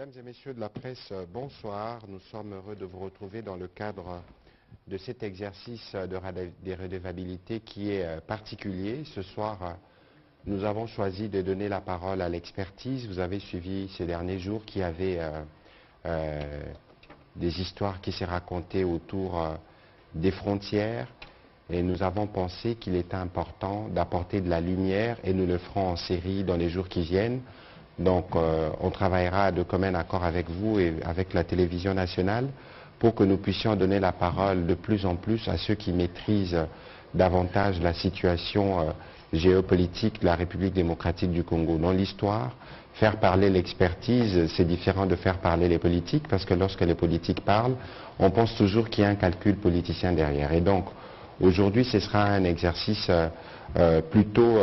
Mesdames et messieurs de la presse, bonsoir. Nous sommes heureux de vous retrouver dans le cadre de cet exercice de redevabilité qui est particulier. Ce soir, nous avons choisi de donner la parole à l'expertise. Vous avez suivi ces derniers jours qu'il y avait des histoires qui s'est racontées autour des frontières. Et nous avons pensé qu'il était important d'apporter de la lumière et nous le ferons en série dans les jours qui viennent. Donc on travaillera de commun accord avec vous et avec la télévision nationale pour que nous puissions donner la parole de plus en plus à ceux qui maîtrisent davantage la situation géopolitique de la République démocratique du Congo. Dans l'histoire, faire parler l'expertise, c'est différent de faire parler les politiques, parce que lorsque les politiques parlent, on pense toujours qu'il y a un calcul politicien derrière. Et donc, aujourd'hui, ce sera un exercice plutôt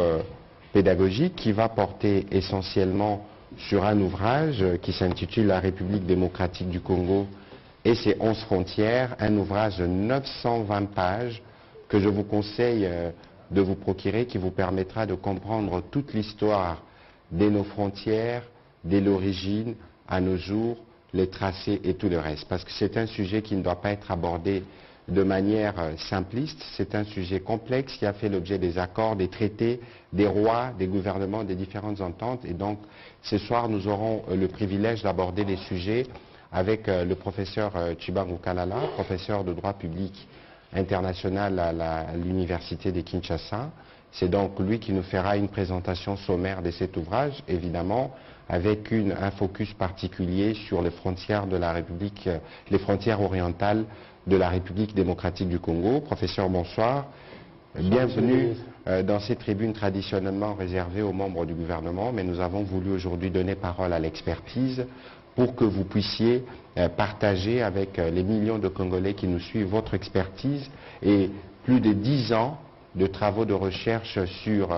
pédagogique qui va porter essentiellement sur un ouvrage qui s'intitule La République démocratique du Congo et ses 11 frontières, un ouvrage de 920 pages que je vous conseille de vous procurer, qui vous permettra de comprendre toute l'histoire de nos frontières, dès l'origine à nos jours, les tracés et tout le reste. Parce que c'est un sujet qui ne doit pas être abordé de manière simpliste, c'est un sujet complexe qui a fait l'objet des accords, des traités, des rois, des gouvernements, des différentes ententes. Et donc, ce soir, nous aurons le privilège d'aborder les sujets avec le professeur Chibangu Kalala, professeur de droit public international à l'université de Kinshasa. C'est donc lui qui nous fera une présentation sommaire de cet ouvrage, évidemment, avec un focus particulier sur les frontières de la République, les frontières orientales de la République démocratique du Congo. Professeur, bonsoir. Bienvenue dans ces tribunes traditionnellement réservées aux membres du gouvernement, mais nous avons voulu aujourd'hui donner parole à l'expertise pour que vous puissiez partager avec les millions de Congolais qui nous suivent votre expertise et plus de 10 ans de travaux de recherche sur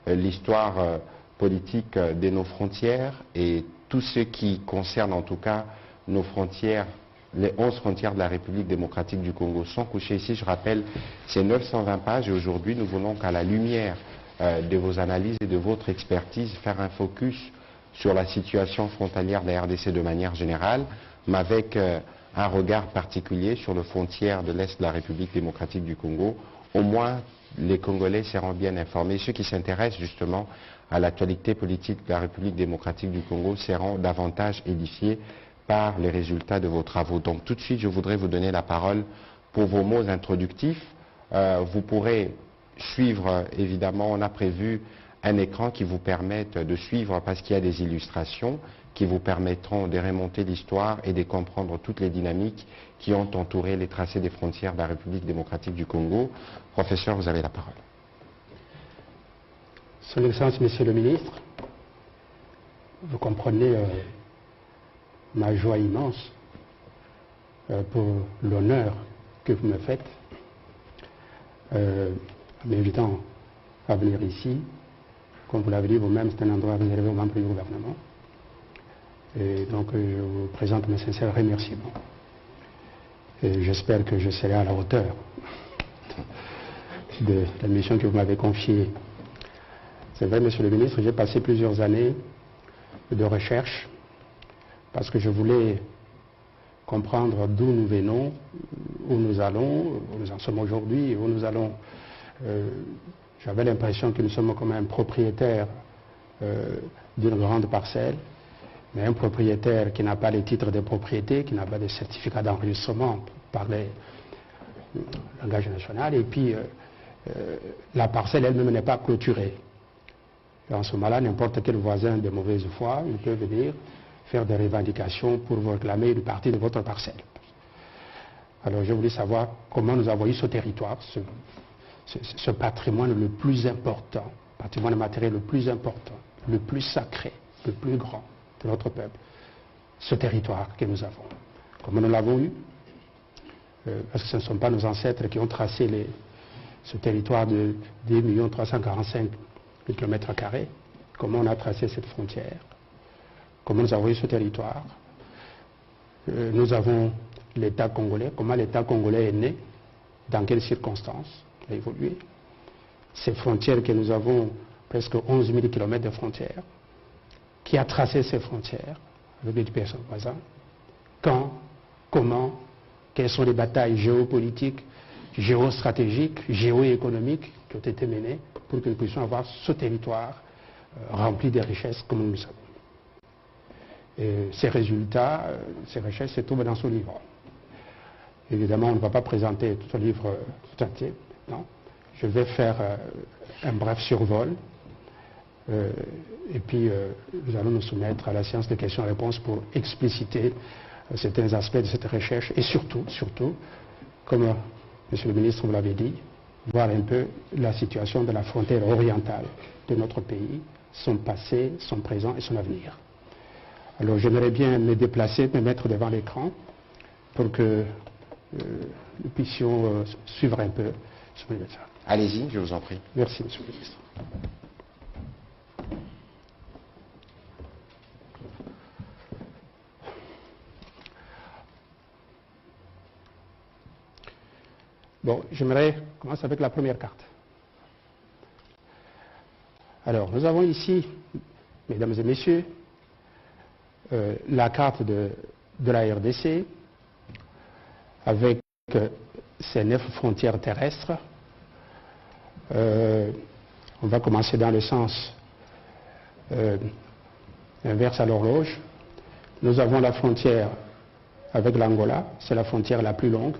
l'histoire politique de nos frontières et tout ce qui concerne en tout cas nos frontières. Les 11 frontières de la République démocratique du Congo sont couchées ici. Je rappelle, c'est 920 pages et aujourd'hui, nous voulons qu'à la lumière de vos analyses et de votre expertise, faire un focus sur la situation frontalière de la RDC de manière générale, mais avec un regard particulier sur les frontières de l'Est de la République démocratique du Congo. Au moins, les Congolais seront bien informés. Ceux qui s'intéressent justement à l'actualité politique de la République démocratique du Congo seront davantage édifiés par les résultats de vos travaux. Donc tout de suite, je voudrais vous donner la parole pour vos mots introductifs. Vous pourrez suivre, évidemment, on a prévu un écran qui vous permette de suivre parce qu'il y a des illustrations qui vous permettront de remonter l'histoire et de comprendre toutes les dynamiques qui ont entouré les tracés des frontières de la République démocratique du Congo. Professeur, vous avez la parole. Son Excellence, Monsieur le Ministre, vous comprenez ma joie immense pour l'honneur que vous me faites m'invitant à venir ici. Comme vous l'avez dit vous-même, c'est un endroit réservé aux membres du gouvernement. Et donc je vous présente mes sincères remerciements. Et j'espère que je serai à la hauteur de la mission que vous m'avez confiée. C'est vrai, Monsieur le Ministre, j'ai passé plusieurs années de recherche parce que je voulais comprendre d'où nous venons, où nous allons, où nous en sommes aujourd'hui, où nous allons. J'avais l'impression que nous sommes comme un propriétaire d'une grande parcelle, mais un propriétaire qui n'a pas les titres de propriété, qui n'a pas de certificat d'enregistrement par le langage national, et puis la parcelle elle-même n'est pas clôturée. Et en ce moment-là, n'importe quel voisin de mauvaise foi, il peut venir faire des revendications pour vous réclamer une partie de votre parcelle. Alors je voulais savoir comment nous avons eu ce territoire, ce patrimoine le plus important, patrimoine matériel le plus important, le plus sacré, le plus grand de notre peuple, ce territoire que nous avons. Comment nous l'avons eu? Parce que ce ne sont pas nos ancêtres qui ont tracé ce territoire de 2 345 000 km². Comment on a tracé cette frontière? Comment nous avons eu ce territoire? Nous avons l'État congolais. Comment l'État congolais est né? Dans quelles circonstances il a évolué? Ces frontières que nous avons, presque 11 000 km de frontières. Qui a tracé ces frontières? avec les pays voisins. Quand, comment, quelles sont les batailles géopolitiques, géostratégiques, géoéconomiques qui ont été menées pour que nous puissions avoir ce territoire rempli de richesses comme nous le savons. Et ces résultats, ces richesses se trouvent dans ce livre. Évidemment, on ne va pas présenter tout le livre tout entier, non. Je vais faire un bref survol et puis nous allons nous soumettre à la séance de questions-réponses pour expliciter certains aspects de cette recherche et surtout, comme Monsieur le ministre vous l'avait dit, voir un peu la situation de la frontière orientale de notre pays, son passé, son présent et son avenir. Alors j'aimerais bien me déplacer, me mettre devant l'écran pour que nous puissions suivre un peu ce que je vais faire. Allez-y, je vous en prie. Merci, Monsieur le ministre. Bon, j'aimerais commencer avec la première carte. Alors, nous avons ici, mesdames et messieurs, la carte de la RDC avec ses 9 frontières terrestres. On va commencer dans le sens inverse à l'horloge. Nous avons la frontière avec l'Angola, c'est la frontière la plus longue,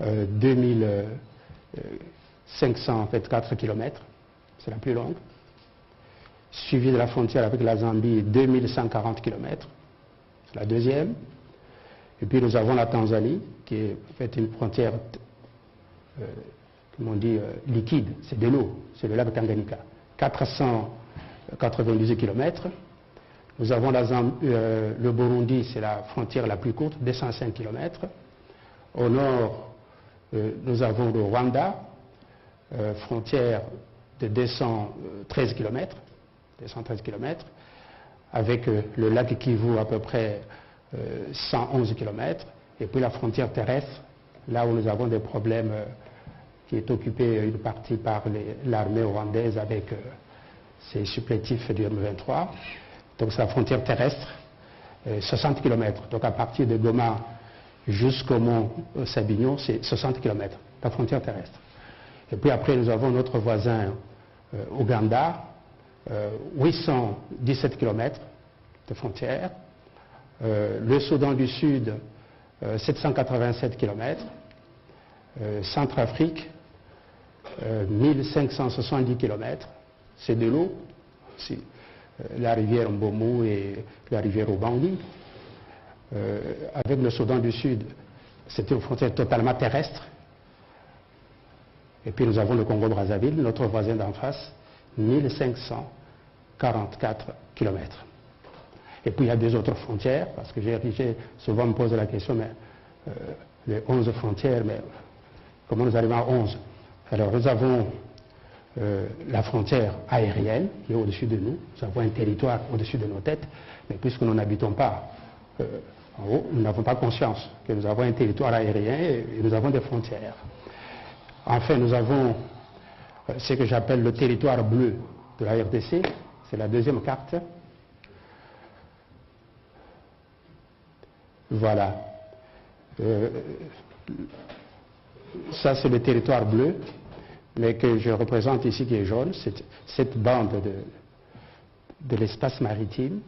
2524 km, c'est la plus longue, suivie de la frontière avec la Zambie, 2140 km, c'est la deuxième. Et puis nous avons la Tanzanie, qui est en fait une frontière, comme on dit, liquide, c'est de l'eau, c'est le lac Tanganyika, 498 km. Nous avons le Burundi, c'est la frontière la plus courte, 205 km. Au nord, nous avons le Rwanda, frontière de 213 km, avec le lac Kivu à peu près 111 km, et puis la frontière terrestre, là où nous avons des problèmes, qui est occupée une partie par l'armée rwandaise avec ses supplétifs du M23. Donc c'est la frontière terrestre, 60 km. Donc à partir de Goma jusqu'au mont Sabignon, c'est 60 km, la frontière terrestre. Et puis après, nous avons notre voisin Ouganda, 817 km de frontière. Le Soudan du Sud, 787 km. Centrafrique, 1570 km. C'est de l'eau, la rivière Mbomu et la rivière Obangi. Avec le Soudan du Sud, c'est une frontière totalement terrestre. Et puis nous avons le Congo-Brazzaville, notre voisin d'en face, 1544 km. Et puis il y a deux autres frontières, parce que j'ai souvent me posé la question, mais les 11 frontières, mais comment nous arrivons à 11? Alors nous avons la frontière aérienne qui est au-dessus de nous, nous avons un territoire au-dessus de nos têtes, mais puisque nous n'habitons pas en haut, nous n'avons pas conscience que nous avons un territoire aérien et nous avons des frontières. Enfin, nous avons ce que j'appelle le territoire bleu de la RDC, c'est la deuxième carte. Voilà. Ça, c'est le territoire bleu, mais que je représente ici qui est jaune, cette bande de l'espace maritime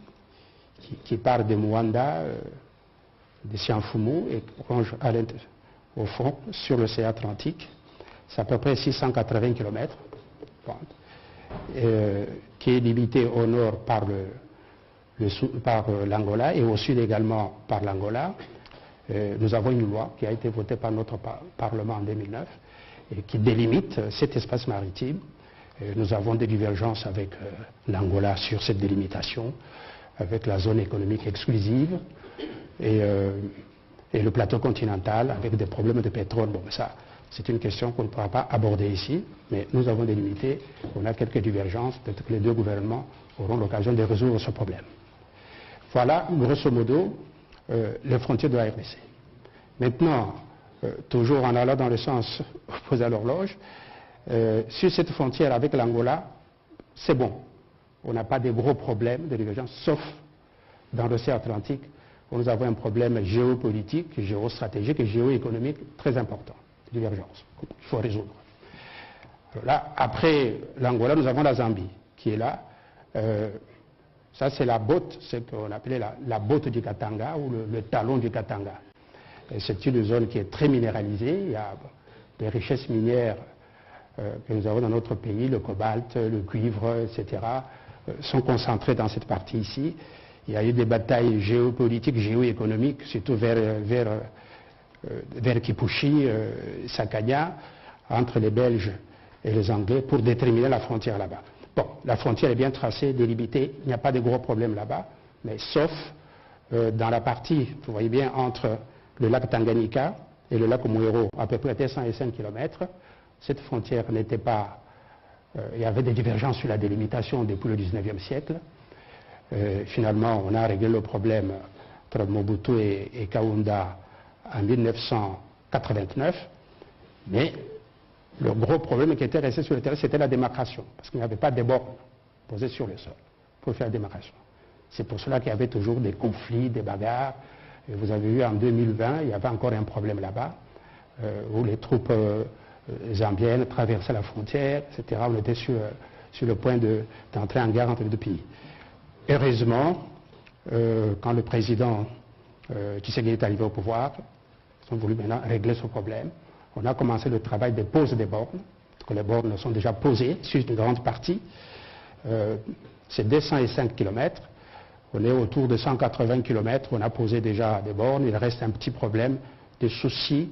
qui part de Mwanda, de Sianfumu et plonge au fond sur l'océan Atlantique. C'est à peu près 680 km, qui est limité au nord par l'Angola et au sud également par l'Angola. Nous avons une loi qui a été votée par notre Parlement en 2009 et qui délimite cet espace maritime. Nous avons des divergences avec l'Angola sur cette délimitation, avec la zone économique exclusive et le plateau continental avec des problèmes de pétrole. Bon, ça, c'est une question qu'on ne pourra pas aborder ici, mais nous avons délimité, on a quelques divergences, peut-être que les deux gouvernements auront l'occasion de résoudre ce problème. Voilà, grosso modo, les frontières de la RDC. Maintenant, toujours en allant dans le sens opposé à l'horloge, sur cette frontière avec l'Angola, c'est bon. On n'a pas de gros problèmes de divergence, sauf dans l'océan Atlantique, où nous avons un problème géopolitique, géostratégique et géoéconomique très important, divergence, qu'il faut résoudre. Alors là, après l'Angola, nous avons la Zambie, qui est là. Ça, c'est la botte, ce qu'on appelait la botte du Katanga, ou le talon du Katanga. C'est une zone qui est très minéralisée. Il y a des richesses minières que nous avons dans notre pays, le cobalt, le cuivre, etc., sont concentrées dans cette partie ici. Il y a eu des batailles géopolitiques, géoéconomiques, surtout vers Kipushi, Sakanya, entre les Belges et les Anglais, pour déterminer la frontière là-bas. Bon, la frontière est bien tracée, délimitée, il n'y a pas de gros problèmes là-bas, mais sauf dans la partie, vous voyez bien, entre le lac Tanganyika et le lac Mouero, à peu près 105 km, cette frontière n'était pas... il y avait des divergences sur la délimitation depuis le 19e siècle. Finalement, on a réglé le problème entre Mobutu et Kaunda en 1989, mais le gros problème qui était resté sur le terrain, c'était la démarcation, parce qu'il n'y avait pas de bornes posées sur le sol pour faire la démarcation. C'est pour cela qu'il y avait toujours des conflits, des bagarres. Et vous avez vu en 2020, il y avait encore un problème là-bas, où les troupes zambiennes traversaient la frontière, etc. On était sur le point d'entrer en guerre entre les deux pays. Heureusement, quand le président Tshisekedi est arrivé au pouvoir, ils ont voulu maintenant régler ce problème. On a commencé le travail de pose des bornes, parce que les bornes sont déjà posées sur une grande partie. C'est 205 km. On est autour de 180 km, on a posé déjà des bornes. Il reste un petit problème de soucis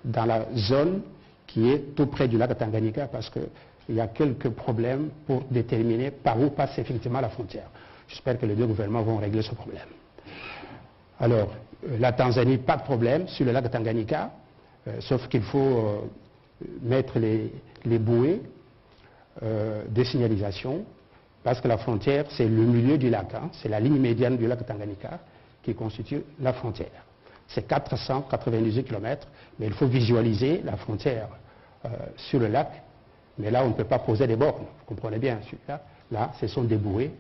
dans la zone qui est tout près du lac Tanganyika, parce qu'il y a quelques problèmes pour déterminer par où passe effectivement la frontière. J'espère que les deux gouvernements vont régler ce problème. Alors, la Tanzanie, pas de problème sur le lac Tanganyika. Sauf qu'il faut mettre les bouées de signalisation, parce que la frontière, c'est le milieu du lac, hein, c'est la ligne médiane du lac Tanganyika qui constitue la frontière. C'est 498 km, mais il faut visualiser la frontière sur le lac, mais là on ne peut pas poser des bornes, vous comprenez bien, là ce sont des bouées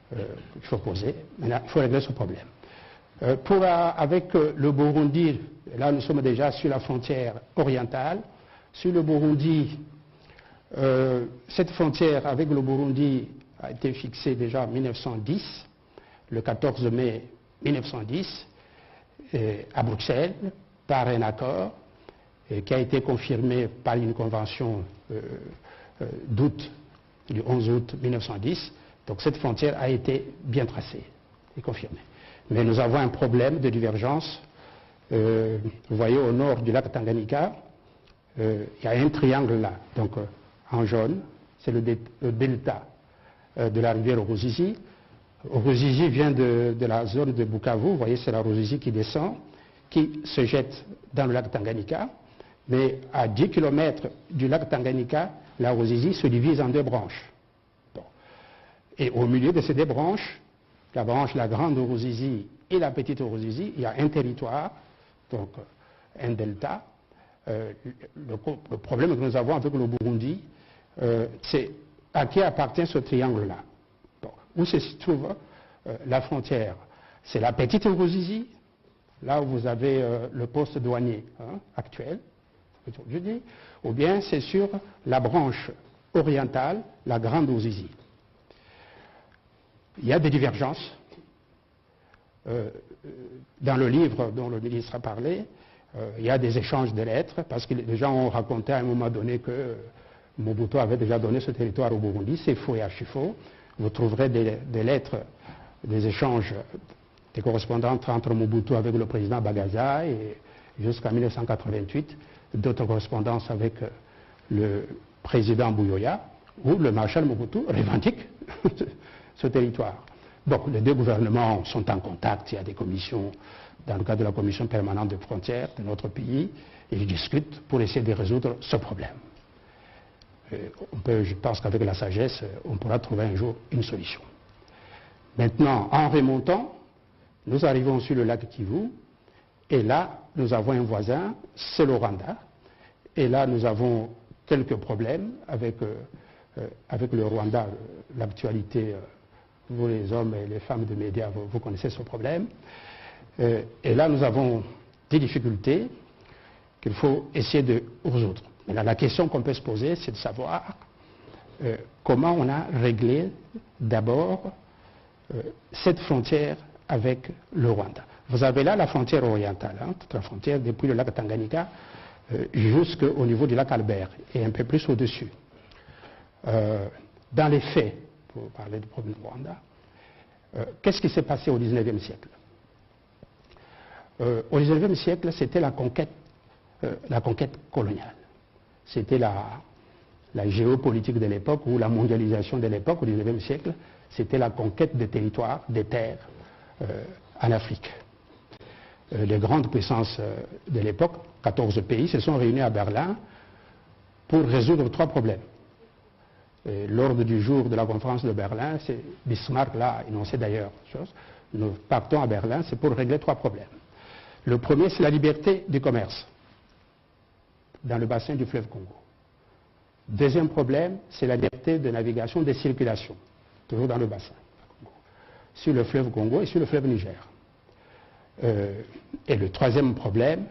qu'il faut poser, maintenant il faut régler ce problème. Avec le Burundi, là nous sommes déjà sur la frontière orientale. Sur le Burundi, cette frontière avec le Burundi a été fixée déjà en 1910, le 14 mai 1910, à Bruxelles, par un accord qui a été confirmé par une convention du 11 août 1910. Donc cette frontière a été bien tracée et confirmée. Mais nous avons un problème de divergence. Vous voyez au nord du lac Tanganyika, il y a un triangle là, donc en jaune, c'est le delta de la rivière Ruzizi. Ruzizi vient de la zone de Bukavu, vous voyez c'est la Ruzizi qui descend, qui se jette dans le lac Tanganyika, mais à 10 km du lac Tanganyika, la Ruzizi se divise en deux branches. Bon. Et au milieu de ces deux branches, la grande Ruzizi et la petite Ruzizi, il y a un territoire, donc un delta. Le problème que nous avons avec le Burundi, c'est à qui appartient ce triangle-là. Bon. Où se trouve la frontière? C'est la petite Ruzizi, là où vous avez le poste douanier actuel, je dis, ou bien c'est sur la branche orientale, la grande Ruzizi. Il y a des divergences. Dans le livre dont le ministre a parlé, il y a des échanges de lettres, parce que les gens ont raconté à un moment donné que Mobutu avait déjà donné ce territoire au Burundi. C'est faux et archi-faux. Vous trouverez des lettres, des échanges, des correspondances entre Mobutu avec le président Bagaza et jusqu'en 1988, d'autres correspondances avec le président Buyoya, où le maréchal Mobutu revendique ce territoire. Bon, les deux gouvernements sont en contact, il y a des commissions, dans le cadre de la commission permanente des frontières de notre pays, et ils discutent pour essayer de résoudre ce problème. Je pense qu'avec la sagesse, on pourra trouver un jour une solution. Maintenant, en remontant, nous arrivons sur le lac Kivu, et là, nous avons un voisin, c'est le Rwanda, et là, nous avons quelques problèmes avec le Rwanda, l'actualité Vous les hommes et les femmes de médias, vous connaissez ce problème. Et là, nous avons des difficultés qu'il faut essayer de résoudre. Maintenant, la question qu'on peut se poser, c'est de savoir comment on a réglé d'abord cette frontière avec le Rwanda. Vous avez là la frontière orientale, la frontière depuis le lac Tanganyika jusqu'au niveau du lac Albert et un peu plus au-dessus. Dans les faits, pour parler du problème du Rwanda, qu'est-ce qui s'est passé au XIXe siècle? Au XIXe siècle, c'était la conquête coloniale. C'était la géopolitique de l'époque ou la mondialisation de l'époque au XIXe siècle. C'était la conquête des territoires, des terres en Afrique. Les grandes puissances de l'époque, 14 pays, se sont réunis à Berlin pour résoudre 3 problèmes. L'ordre du jour de la conférence de Berlin, c'est Bismarck l'a énoncé d'ailleurs. Nous partons à Berlin, c'est pour régler 3 problèmes. Le premier, c'est la liberté du commerce dans le bassin du fleuve Congo. Deuxième problème, c'est la liberté de navigation, de circulation, toujours dans le bassin, sur le fleuve Congo et sur le fleuve Niger. Et le troisième problème,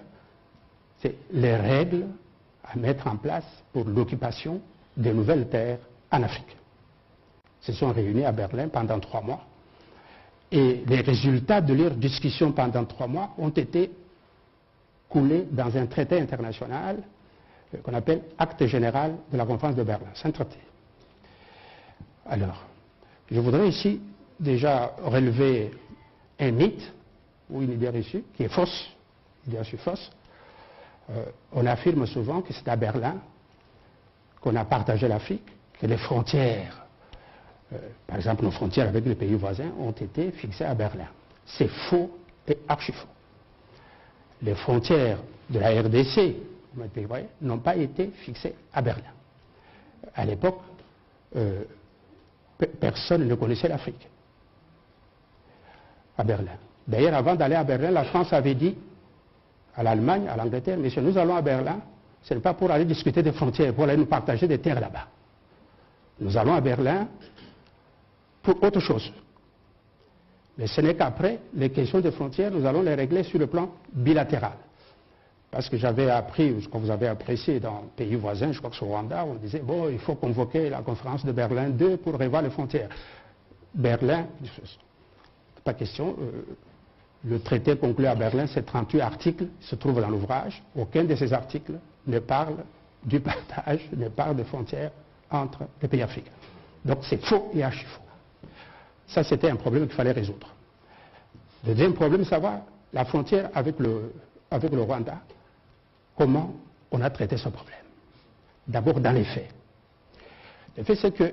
c'est les règles à mettre en place pour l'occupation des nouvelles terres en Afrique. Ils se sont réunis à Berlin pendant 3 mois. Et les résultats de leurs discussions pendant 3 mois ont été coulés dans un traité international qu'on appelle Acte général de la conférence de Berlin. C'est un traité. Alors, je voudrais ici déjà relever un mythe ou une idée reçue qui est fausse, une idée reçue fausse. On affirme souvent que c'est à Berlin qu'on a partagé l'Afrique, que les frontières, par exemple nos frontières avec les pays voisins, ont été fixées à Berlin. C'est faux et archi faux. Les frontières de la RDC n'ont pas été fixées à Berlin. À l'époque, personne ne connaissait l'Afrique à Berlin. D'ailleurs, avant d'aller à Berlin, la France avait dit à l'Allemagne, à l'Angleterre, messieurs, nous allons à Berlin, ce n'est pas pour aller discuter des frontières, pour aller nous partager des terres là-bas. Nous allons à Berlin pour autre chose. Mais ce n'est qu'après, les questions des frontières, nous allons les régler sur le plan bilatéral. Parce que j'avais appris, ce que vous avez apprécié dans le pays voisin, je crois que c'est au Rwanda, on disait, bon, il faut convoquer la conférence de Berlin 2 pour revoir les frontières. Berlin, pas question, le traité conclu à Berlin, c'est 38 articles, se trouve dans l'ouvrage. Aucun de ces articles ne parle du partage, ne parle de frontières entre les pays africains. Donc c'est faux et archi faux. Ça, c'était un problème qu'il fallait résoudre. Le deuxième problème, c'est savoir la frontière avec le Rwanda, comment on a traité ce problème. D'abord dans les faits. Le fait, c'est que,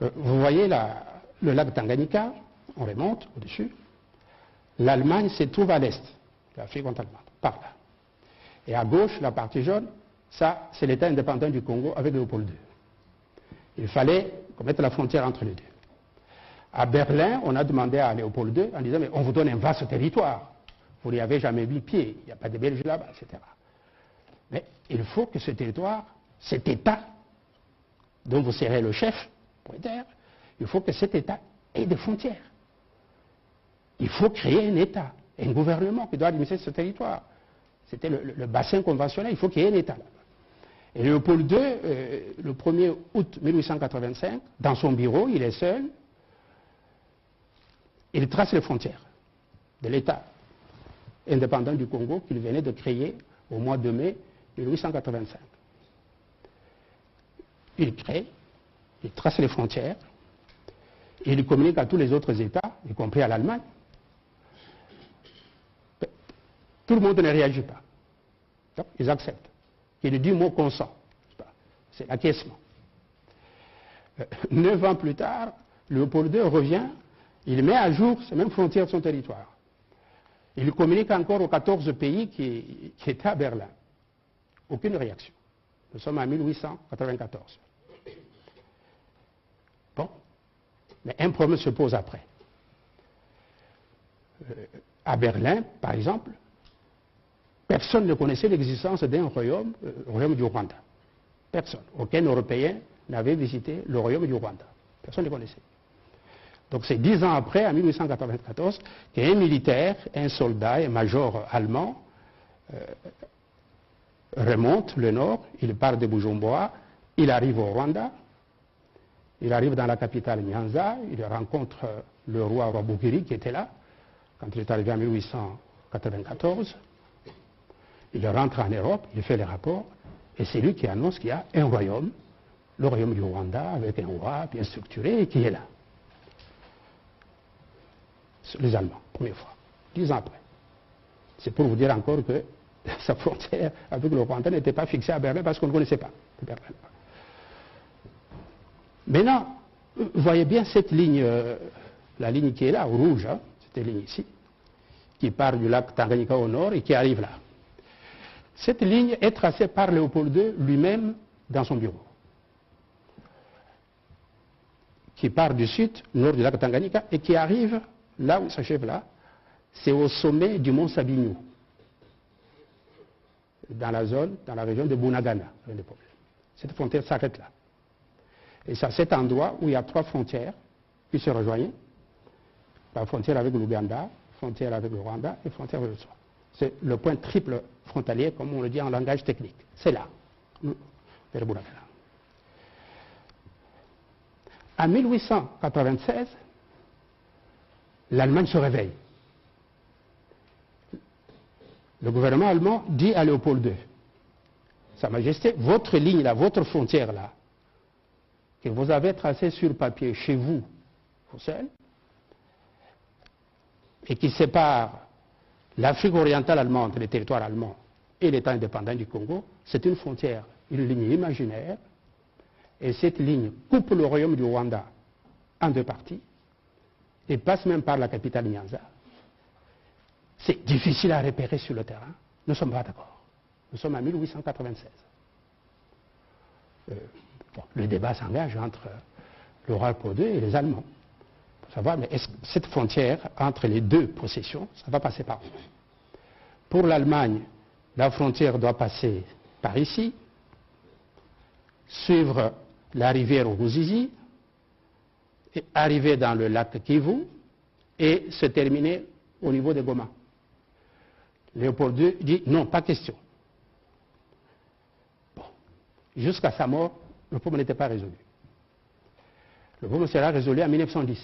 vous voyez le lac Tanganyika, on remonte au-dessus. L'Allemagne se trouve à l'est, l'Afrique allemande, par là. Et à gauche, la partie jaune, ça, c'est l'État indépendant du Congo avec Léopold II. Il fallait mettre la frontière entre les deux. À Berlin, on a demandé à Léopold II en disant, mais on vous donne un vaste territoire. Vous n'y avez jamais mis pied, il n'y a pas de Belges là-bas, etc. Mais il faut que ce territoire, cet État, dont vous serez le chef, il faut que cet État ait des frontières. Il faut créer un État, un gouvernement qui doit administrer ce territoire. C'était le bassin conventionnel, il faut qu'il y ait un État là-bas. Et Léopold II, le 1er août 1885, dans son bureau, il est seul, il trace les frontières de l'État indépendant du Congo qu'il venait de créer au mois de mai 1885. Il crée, il trace les frontières, et il communique à tous les autres États, y compris à l'Allemagne. Tout le monde ne réagit pas. Donc, ils acceptent. Il dit mot consent. C'est l'acquiescement. 9 ans plus tard, Léopold II revient, il met à jour ces mêmes frontières de son territoire. Il communique encore aux 14 pays qui étaient à Berlin. Aucune réaction. Nous sommes en 1894. Bon. Mais un problème se pose après. À Berlin, par exemple, personne ne connaissait l'existence d'un royaume, le royaume du Rwanda. Personne. Aucun Européen n'avait visité le royaume du Rwanda. Personne ne le connaissait. Donc c'est 10 ans après, en 1894, qu'un militaire, un soldat, un major allemand remonte le nord, il part de Bujumbura, il arrive au Rwanda, il arrive dans la capitale Nyanza, il rencontre le roi Rwabugiri qui était là, quand il est arrivé en 1894. Il rentre en Europe, il fait les rapports, et c'est lui qui annonce qu'il y a un royaume, le royaume du Rwanda, avec un roi bien structuré, et qui est là. Les Allemands, première fois, 10 ans après. C'est pour vous dire encore que sa frontière avec le Rwanda n'était pas fixée à Berlin parce qu'on ne connaissait pas Berlin. Maintenant, vous voyez bien cette ligne, la ligne qui est là, au rouge, hein, cette ligne ici, qui part du lac Tanganyika au nord et qui arrive là. Cette ligne est tracée par Léopold II lui-même dans son bureau, qui part du sud, nord du lac Tanganyika, et qui arrive là où il s'achève là, c'est au sommet du mont Sabinou, dans la zone, dans la région de Bunagana. Cette frontière s'arrête là. Et c'est à cet endroit où il y a 3 frontières qui se rejoignent, la frontière avec l'Ouganda, frontière avec le Rwanda et frontière avec le Rwanda. C'est le point triple frontalier, comme on le dit en langage technique. C'est là, vers Bunagana. En 1896, l'Allemagne se réveille. Le gouvernement allemand dit à Léopold II, Sa Majesté, votre ligne là, votre frontière là, que vous avez tracée sur papier chez vous, vous seul, et qui sépare l'Afrique orientale allemande, les territoires allemands, et l'État indépendant du Congo, c'est une frontière, une ligne imaginaire, et cette ligne coupe le royaume du Rwanda en 2 parties, et passe même par la capitale Nyanza. C'est difficile à repérer sur le terrain. Nous ne sommes pas d'accord. Nous sommes en 1896. Le débat s'engage entre le roi Léopold II et les Allemands. Pour savoir, mais est-ce que cette frontière entre les 2 possessions, ça va passer par où? Pour l'Allemagne, la frontière doit passer par ici, suivre la rivière Ruzizi, et arriver dans le lac Kivu et se terminer au niveau de Goma. Léopold II dit non, pas question. Bon. Jusqu'à sa mort, le problème n'était pas résolu. Le problème sera résolu en 1910.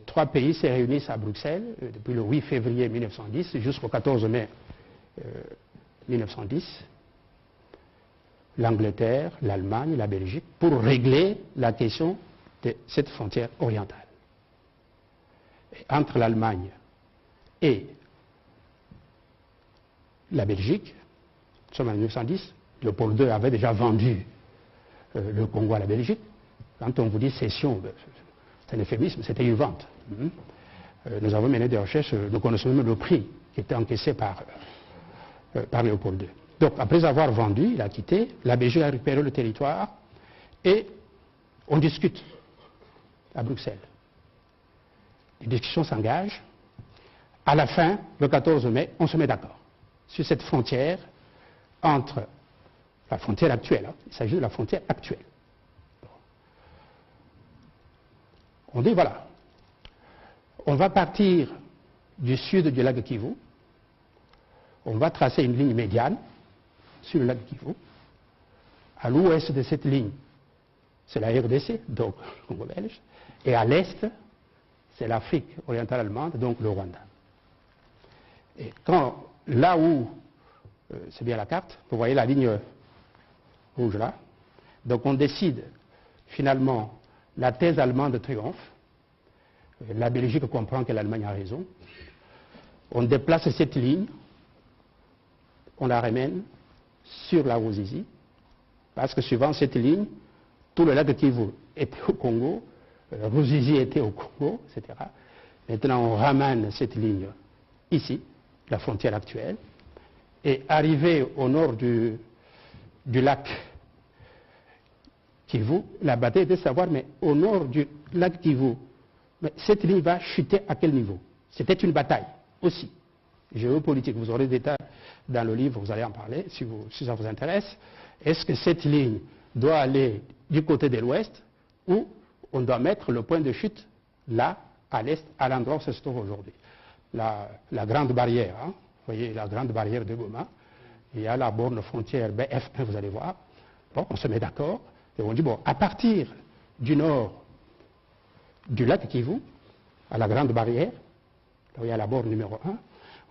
3 pays se réunissent à Bruxelles depuis le 8 février 1910 jusqu'au 14 mai 1910. L'Angleterre, l'Allemagne, la Belgique, pour régler la question de cette frontière orientale. Et entre l'Allemagne et la Belgique, nous sommes en 1910, Léopold II avait déjà vendu le Congo à la Belgique. Quand on vous dit cession, c'est un euphémisme, c'était une vente. Nous avons mené des recherches, nous connaissons même le prix qui était encaissé par Léopold II. Donc, après avoir vendu, il a quitté, la Belgique a récupéré le territoire et on discute à Bruxelles. Les discussions s'engagent. À la fin, le 14 mai, on se met d'accord sur cette frontière entre la frontière actuelle. Hein, il s'agit de la frontière actuelle. On dit voilà, on va partir du sud du lac Kivu, on va tracer une ligne médiane sur le lac Kivu. À l'ouest de cette ligne, c'est la RDC, donc le Congo belge, et à l'est, c'est l'Afrique orientale allemande, donc le Rwanda. Et quand, là où, c'est bien la carte, vous voyez la ligne rouge là, donc on décide finalement, la thèse allemande triomphe, la Belgique comprend que l'Allemagne a raison, on déplace cette ligne, on la ramène sur la Ruzizi, parce que suivant cette ligne, tout le lac de Kivu était au Congo, Ruzizi était au Congo, etc. Maintenant, on ramène cette ligne ici, la frontière actuelle, et arrivé au nord du lac Kivu, la bataille était de savoir, mais au nord du lac Kivu, mais cette ligne va chuter à quel niveau? C'était une bataille aussi, géopolitique. Vous aurez des détails dans le livre, vous allez en parler si ça vous intéresse. Est-ce que cette ligne doit aller du côté de l'ouest ou on doit mettre le point de chute là, à l'est, à l'endroit où ça se trouve aujourd'hui. La grande barrière, hein, vous voyez la grande barrière de Goma, il y a la borne frontière BF1, vous allez voir. Bon, on se met d'accord, et on dit, bon, à partir du nord du lac Kivu, à la grande barrière, là où il y a la borne numéro 1,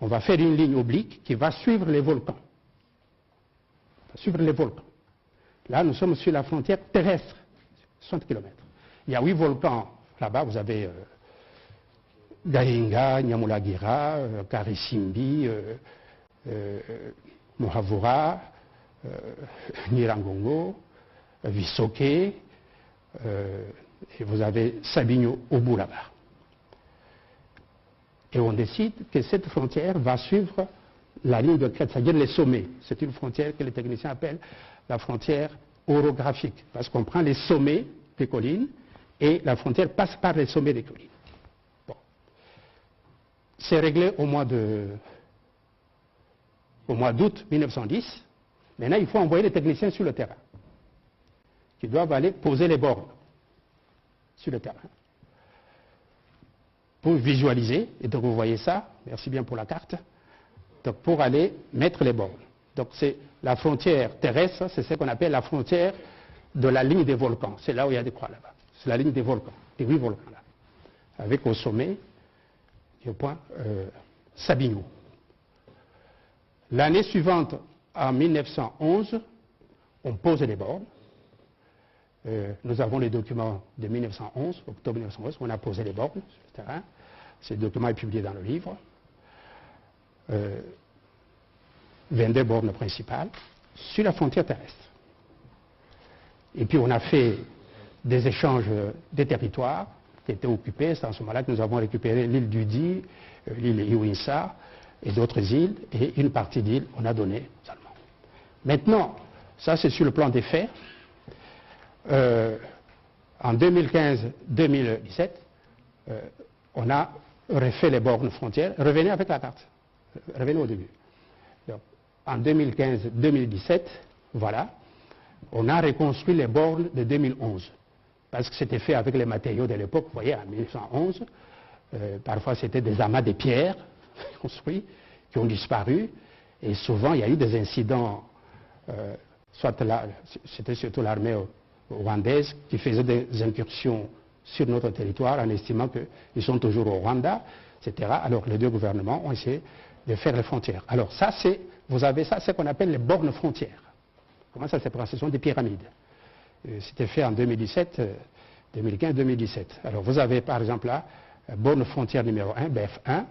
on va faire une ligne oblique qui va suivre les volcans. Suivre les volcans. Là, nous sommes sur la frontière terrestre, 60 km. Il y a 8 volcans là-bas, vous avez Gahinga, Nyamulagira, Karisimbi, Mohavura, Nirangongo, Visoke, et vous avez Sabinho au bout là-bas. Et on décide que cette frontière va suivre la ligne de crête, c'est-à-dire les sommets. C'est une frontière que les techniciens appellent la frontière orographique, parce qu'on prend les sommets des collines et la frontière passe par les sommets des collines. Bon. C'est réglé au mois d'août 1910. Maintenant, il faut envoyer les techniciens sur le terrain, qui doivent aller poser les bornes sur le terrain pour visualiser. Et donc, vous voyez ça, merci bien pour la carte, donc pour aller mettre les bornes. Donc, c'est la frontière terrestre, c'est ce qu'on appelle la frontière de la ligne des volcans. C'est là où il y a des croix là-bas. C'est la ligne des volcans, des 8 volcans là, avec au sommet le point Sabinho. L'année suivante, en 1911, on pose les bornes. Nous avons les documents de 1911, octobre 1911, on a posé les bornes sur le terrain. Ce document est publié dans le livre. 22 bornes principales sur la frontière terrestre. Et puis on a fait des échanges des territoires qui étaient occupés. C'est en ce moment-là que nous avons récupéré l'île d'Udi, l'île Iwinsa et d'autres îles, et une partie d'île on a donné aux Allemands. Maintenant, ça c'est sur le plan des faits. En 2015-2017, on a refait les bornes frontières. Revenez avec la carte. Revenez au début. Donc, en 2015-2017, voilà, on a reconstruit les bornes de 2011. Parce que c'était fait avec les matériaux de l'époque. Vous voyez, en 1911, parfois c'était des amas de pierres construits qui ont disparu. Et souvent, il y a eu des incidents, soit là, c'était surtout l'armée rwandaise qui faisait des incursions sur notre territoire en estimant qu'ils sont toujours au Rwanda, etc. Alors les deux gouvernements ont essayé de faire les frontières. Alors ça, vous avez ça, c'est ce qu'on appelle les bornes frontières. Comment ça s'appelle? Ce sont des pyramides. C'était fait en 2017, 2015-2017. Alors vous avez par exemple là, borne frontière numéro 1, BF1,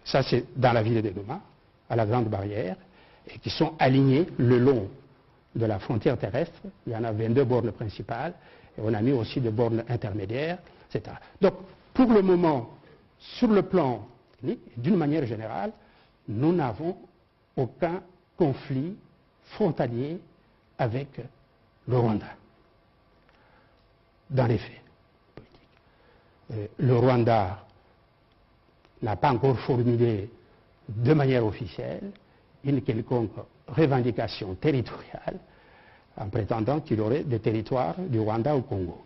ça c'est dans la ville de Goma, à la Grande Barrière, et qui sont alignés le long de la frontière terrestre. Il y en a 22 bornes principales, et on a mis aussi des bornes intermédiaires, etc. Donc, pour le moment, sur le plan technique, d'une manière générale, nous n'avons aucun conflit frontalier avec le Rwanda, dans les faits politiques. Le Rwanda n'a pas encore formulé de manière officielle une quelconque revendication territoriale en prétendant qu'il aurait des territoires du Rwanda au Congo.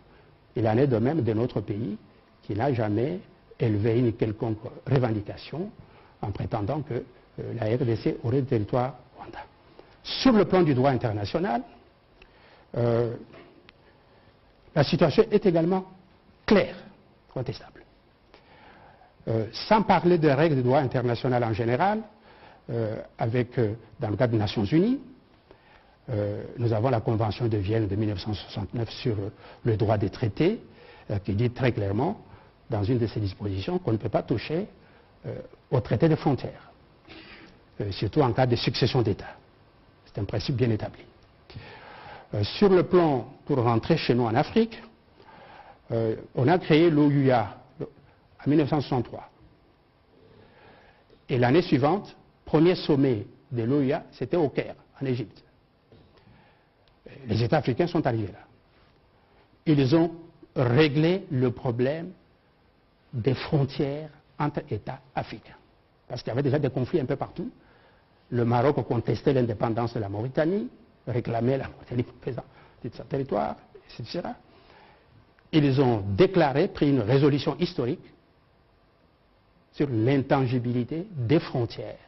Il en est de même de notre pays qui n'a jamais élevé une quelconque revendication en prétendant que la RDC aurait des territoires Rwanda. Sur le plan du droit international, la situation est également claire, contestable. Sans parler des règles du droit international en général, dans le cadre des Nations Unies, nous avons la Convention de Vienne de 1969 sur le droit des traités, qui dit très clairement, dans une de ses dispositions, qu'on ne peut pas toucher au traité de frontières, surtout en cas de succession d'États. C'est un principe bien établi. Sur le plan, pour rentrer chez nous en Afrique, on a créé l'OUA en 1963. Et l'année suivante, premier sommet de l'OUA, c'était au Caire, en Égypte. Les États africains sont arrivés là. Ils ont réglé le problème des frontières entre États africains. Parce qu'il y avait déjà des conflits un peu partout. Le Maroc contestait l'indépendance de la Mauritanie, réclamait la Mauritanie comme président de son territoire, etc. ils ont déclaré, pris une résolution historique sur l'intangibilité des frontières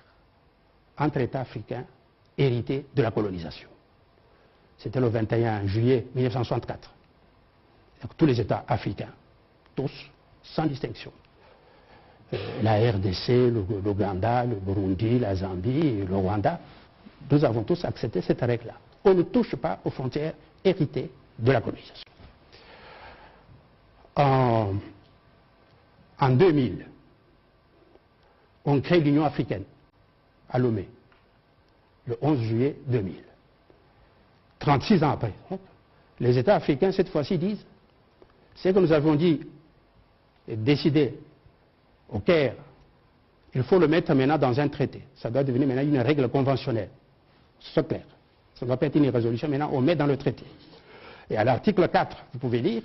entre États africains hérités de la colonisation. C'était le 21 juillet 1964. Donc, tous les États africains, tous, sans distinction, la RDC, l'Ouganda, le Burundi, la Zambie, le Rwanda, nous avons tous accepté cette règle-là. On ne touche pas aux frontières héritées de la colonisation. En 2000, on crée l'Union africaine à Lomé, le 11 juillet 2000. 36 ans après, les États africains, cette fois-ci, disent ce que nous avons dit et décidé au Caire, il faut le mettre maintenant dans un traité. Ça doit devenir maintenant une règle conventionnelle. C'est clair. Ça ne doit pas être une résolution, maintenant on met dans le traité. Et à l'article 4, vous pouvez lire,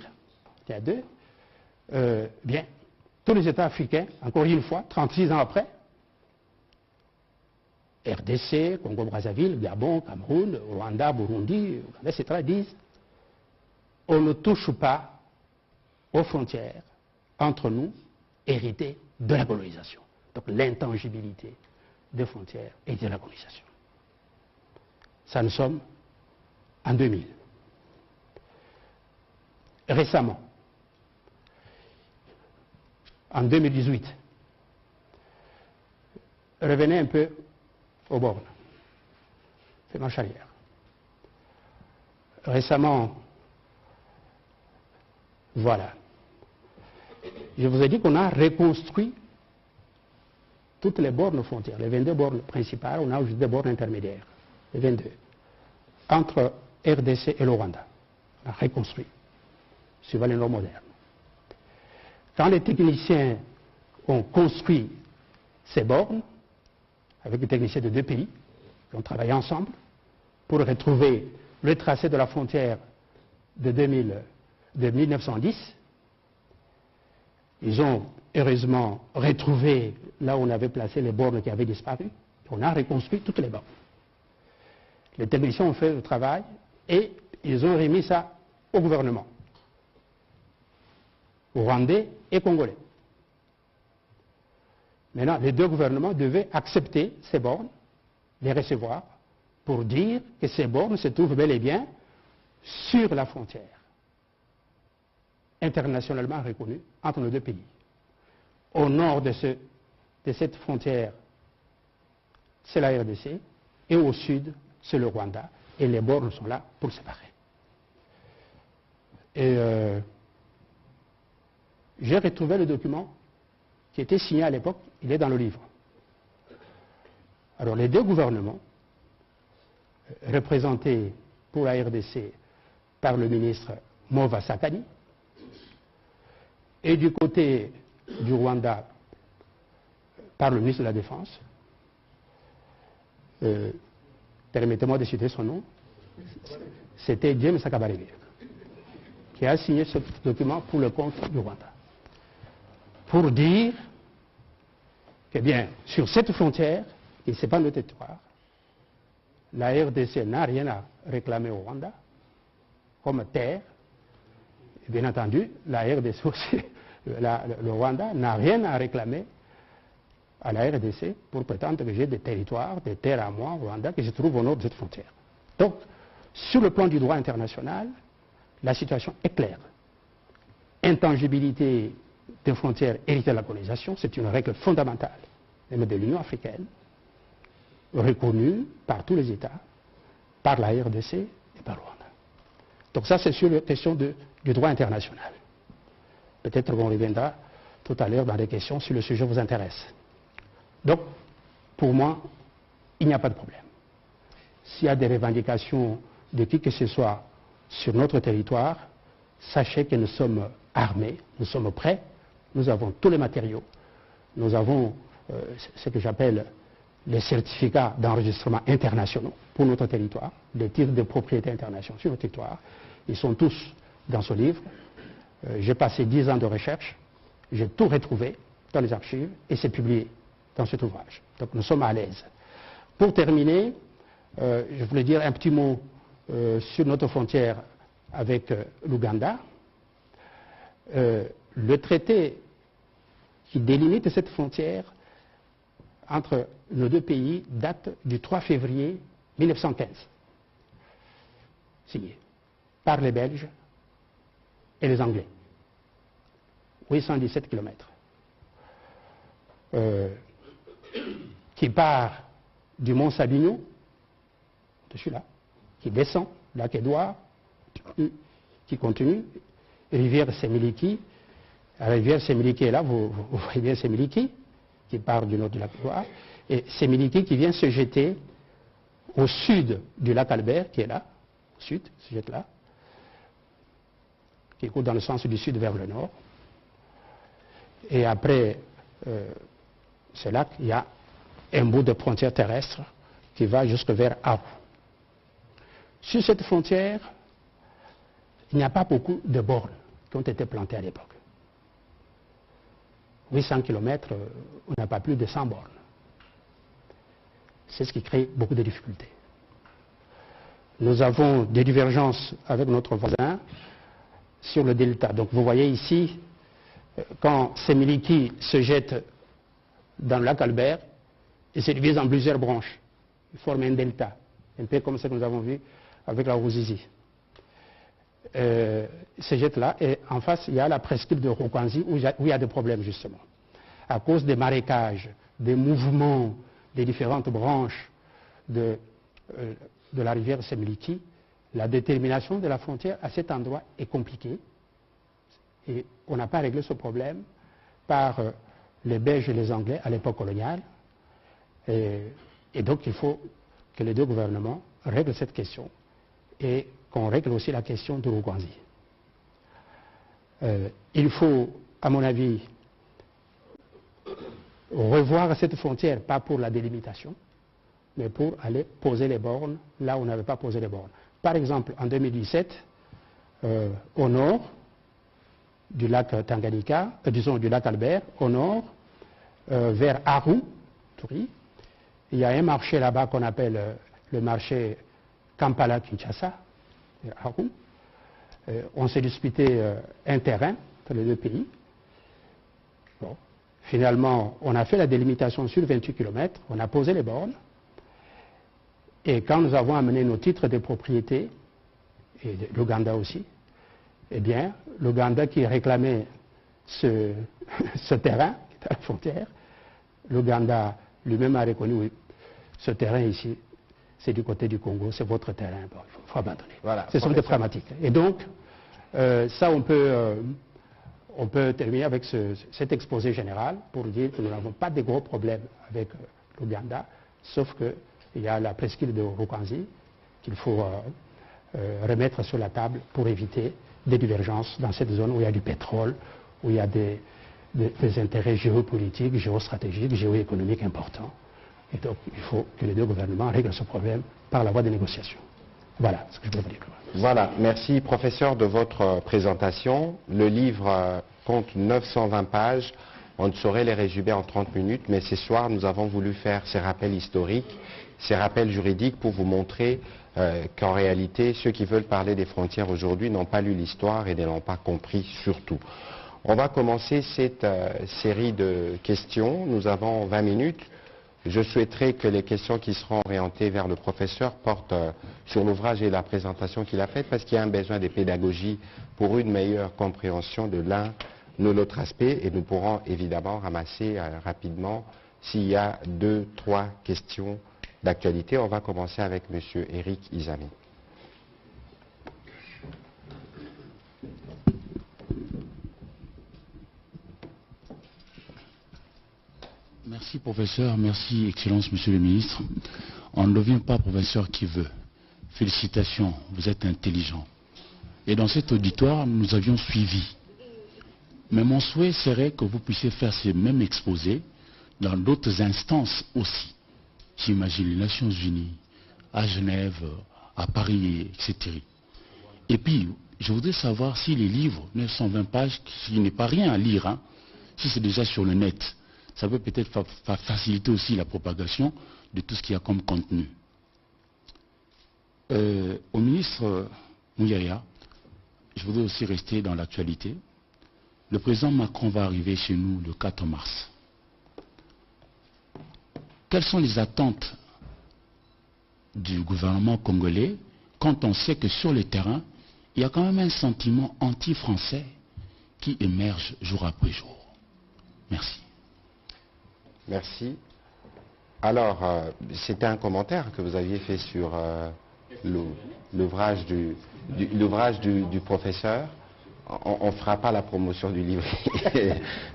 il y a deux, bien, tous les États africains, encore une fois, 36 ans après, RDC, Congo-Brazzaville, Gabon, Cameroun, Rwanda, Burundi, etc., disent on ne touche pas aux frontières entre nous héritées de la colonisation. Donc l'intangibilité des frontières et de la colonisation. Ça, nous sommes en 2000. Récemment, en 2018, revenez un peu aux bornes. C'est marche arrière. Récemment, voilà. Je vous ai dit qu'on a reconstruit toutes les bornes frontières, les 22 bornes principales, on a aussi des bornes intermédiaires, les 22, entre RDC et le Rwanda. On a reconstruit, suivant les normes modernes. Quand les techniciens ont construit ces bornes, avec les techniciens de deux pays, qui ont travaillé ensemble, pour retrouver le tracé de la frontière de 1910, ils ont heureusement retrouvé là où on avait placé les bornes qui avaient disparu. On a reconstruit toutes les bornes. Les techniciens ont fait le travail et ils ont remis ça au gouvernement, rwandais et congolais. Maintenant, les deux gouvernements devaient accepter ces bornes, les recevoir, pour dire que ces bornes se trouvent bel et bien sur la frontière internationalement reconnue entre nos deux pays. Au nord de cette frontière, c'est la RDC, et au sud, c'est le Rwanda, et les bornes sont là pour séparer. Et j'ai retrouvé le document qui était signé à l'époque, il est dans le livre. Alors les deux gouvernements, représentés pour la RDC par le ministre Mova Sakani, et du côté du Rwanda par le ministre de la Défense, permettez-moi de citer son nom, c'était James Sakabarebe, qui a signé ce document pour le compte du Rwanda, pour dire que bien, sur cette frontière, et ce n'est pas notre territoire, la RDC n'a rien à réclamer au Rwanda comme terre. Et bien entendu, la RDC aussi, le Rwanda n'a rien à réclamer à la RDC pour prétendre que j'ai des territoires, des terres à moi au Rwanda que je trouve au nord de cette frontière. Donc, sur le plan du droit international, la situation est claire. Intangibilité des frontières héritées de la colonisation, c'est une règle fondamentale même de l'Union africaine, reconnue par tous les États, par la RDC et par le Rwanda. Donc ça, c'est sur la question du droit international. Peut-être qu'on reviendra tout à l'heure dans des questions si le sujet vous intéresse. Donc, pour moi, il n'y a pas de problème. S'il y a des revendications de qui que ce soit sur notre territoire, sachez que nous sommes armés, nous sommes prêts, nous avons tous les matériaux, nous avons ce que j'appelle les certificats d'enregistrement internationaux pour notre territoire, les titres de propriété internationale sur notre territoire. Ils sont tous dans ce livre. J'ai passé 10 ans de recherche, j'ai tout retrouvé dans les archives et c'est publié dans cet ouvrage. Donc nous sommes à l'aise. Pour terminer, je voulais dire un petit mot sur notre frontière avec l'Ouganda. le traité qui délimite cette frontière entre nos deux pays date du 3 février 1915, signé par les Belges et les Anglais. 817 km. Qui part du Mont Sabinho, de celui-là, qui descend, lac Édouard, qui continue, rivière Semiliki. La rivière Semiliki est là, vous voyez bien Semiliki, qui part du nord du lac Édouard, et Semiliki qui vient se jeter au sud du lac Albert, qui est là, au sud, se jette là, qui court dans le sens du sud vers le nord. Et après ce lac, il y a un bout de frontière terrestre qui va jusque vers Aru. Sur cette frontière, il n'y a pas beaucoup de bornes qui ont été plantées à l'époque. 800 km, on n'a pas plus de 100 bornes. C'est ce qui crée beaucoup de difficultés. Nous avons des divergences avec notre voisin sur le delta. Donc vous voyez ici, quand Semiliki se jette dans le lac Albert, il se divise en plusieurs branches. Il forme un delta, un peu comme ce que nous avons vu avec la Ruzizi. Il se jette là, et en face, il y a la presqu'île de Rukwanzi où il y a des problèmes justement. À cause des marécages, des mouvements des différentes branches de la rivière Semiliki, la détermination de la frontière à cet endroit est compliquée. Et on n'a pas réglé ce problème par les Belges et les Anglais à l'époque coloniale. Et donc il faut que les deux gouvernements règlent cette question et qu'on règle aussi la question de Rukwanzi. Il faut, à mon avis, revoir cette frontière, pas pour la délimitation, mais pour aller poser les bornes là où on n'avait pas posé les bornes. Par exemple, en 2017, au nord du lac Tanganyika, disons du lac Albert, au nord, vers Aru, Touri, il y a un marché là-bas qu'on appelle le marché Kampala-Kinshasa, Aru. On s'est disputé un terrain entre les deux pays. Bon. Finalement, on a fait la délimitation sur 28 km, on a posé les bornes. Et quand nous avons amené nos titres de propriété, et l'Ouganda aussi, eh bien, l'Ouganda qui réclamait ce terrain, qui est à la frontière, l'Ouganda lui-même a reconnu, oui, ce terrain ici, c'est du côté du Congo, c'est votre terrain, bon, il faut abandonner. Voilà, ce sont des pragmatiques. Et donc, ça, on peut terminer avec cet exposé général pour dire que nous n'avons pas de gros problèmes avec l'Ouganda, sauf qu'il y a la presqu'île de Rukwanzi qu'il faut remettre sur la table pour éviter des divergences dans cette zone où il y a du pétrole, où il y a des intérêts géopolitiques, géostratégiques, géoéconomiques importants. Et donc, il faut que les deux gouvernements règlent ce problème par la voie des négociations. Voilà ce que je peux vous dire. Voilà, merci professeur de votre présentation. Le livre compte 920 pages. On ne saurait les résumer en 30 minutes, mais ce soir, nous avons voulu faire ces rappels historiques, ces rappels juridiques pour vous montrer qu'en réalité, ceux qui veulent parler des frontières aujourd'hui n'ont pas lu l'histoire et ne l'ont pas compris surtout. On va commencer cette série de questions. Nous avons 20 minutes. Je souhaiterais que les questions qui seront orientées vers le professeur portent sur l'ouvrage et la présentation qu'il a faite, parce qu'il y a un besoin de pédagogie pour une meilleure compréhension de l'un ou l'autre aspect, et nous pourrons évidemment ramasser rapidement s'il y a 2, 3 questions d'actualité. On va commencer avec M. Eric Izami. Merci professeur, merci Excellence Monsieur le Ministre. On ne devient pas professeur qui veut. Félicitations, vous êtes intelligent. Et dans cet auditoire, nous avions suivi. Mais mon souhait serait que vous puissiez faire ce même exposé dans d'autres instances aussi. J'imagine les Nations Unies, à Genève, à Paris, etc. Et puis, je voudrais savoir si les livres, 920 pages, qui n'est pas rien à lire, hein, si c'est déjà sur le net, ça peut peut-être faciliter aussi la propagation de tout ce qu'il y a comme contenu. Au ministre Mouyaya, je voudrais aussi rester dans l'actualité. Le président Macron va arriver chez nous le 4 mars. Quelles sont les attentes du gouvernement congolais quand on sait que sur le terrain, il y a quand même un sentiment anti-français qui émerge jour après jour? Merci. Merci. Alors, c'était un commentaire que vous aviez fait sur l'ouvrage du professeur. On ne fera pas la promotion du livre,